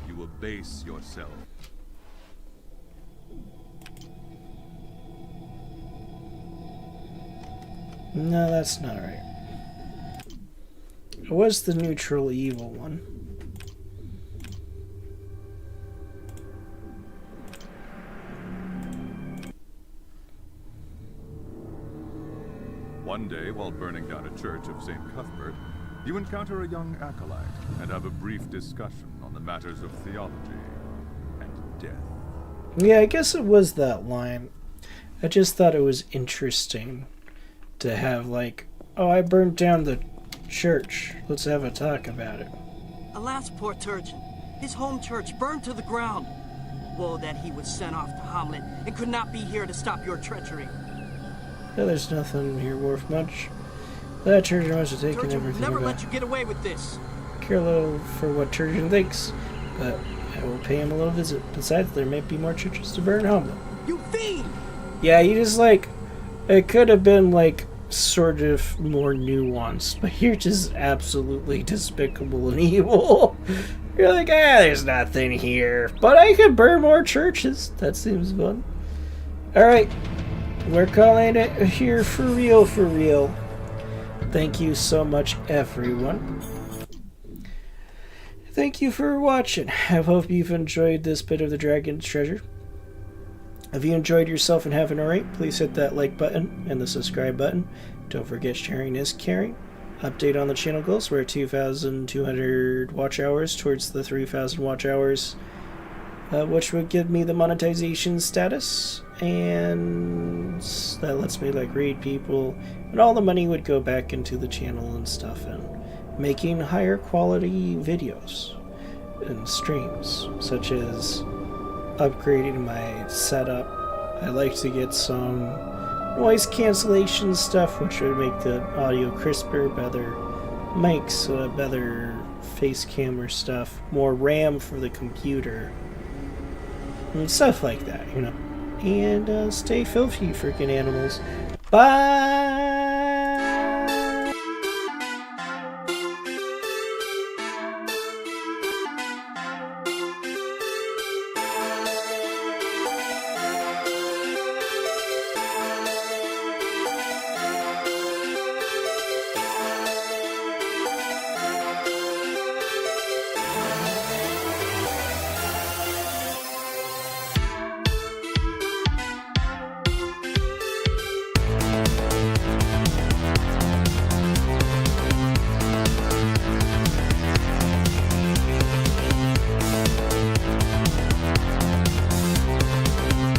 you abase yourself. No, that's not right. It was the neutral evil one. One day, while burning down a church of St. Cuthbert, you encounter a young acolyte and have a brief discussion on the matters of theology and death. Yeah, I guess it was that line. I just thought it was interesting to have, like, oh, I burned down the church. Let's have a talk about it. Alas, poor Turgeon. His home church burned to the ground. Woe that he was sent off to Hamlet and could not be here to stop your treachery. Yeah, there's nothing here worth much. That Turgeon must have taken Turgeon will everything. never let you get away with this. Care little for what Turgeon thinks, but I will pay him a little visit. Besides, there might be more churches to burn Hamlet. You fiend! Yeah, you just like, it could have been like sort of more nuanced, but you're just absolutely despicable and evil. You're like, there's nothing here, but I could burn more churches. That seems fun. Alright, we're calling it here for real, for real. Thank you so much, everyone. Thank you for watching. I hope you've enjoyed this bit of the Dragon's Treasure. If you enjoyed yourself and haven't already, please hit that like button and the subscribe button. Don't forget sharing is caring. Update on the channel goals. We're at 2,200 watch hours towards the 3,000 watch hours, which would give me the monetization status, and that lets me like read people, and all the money would go back into the channel and stuff, and making higher quality videos and streams, such as upgrading my setup. I like to get some noise cancellation stuff, which would make the audio crisper, better mics, better face camera stuff, more RAM for the computer, and stuff like that, you know. And stay filthy, freaking animals. Bye!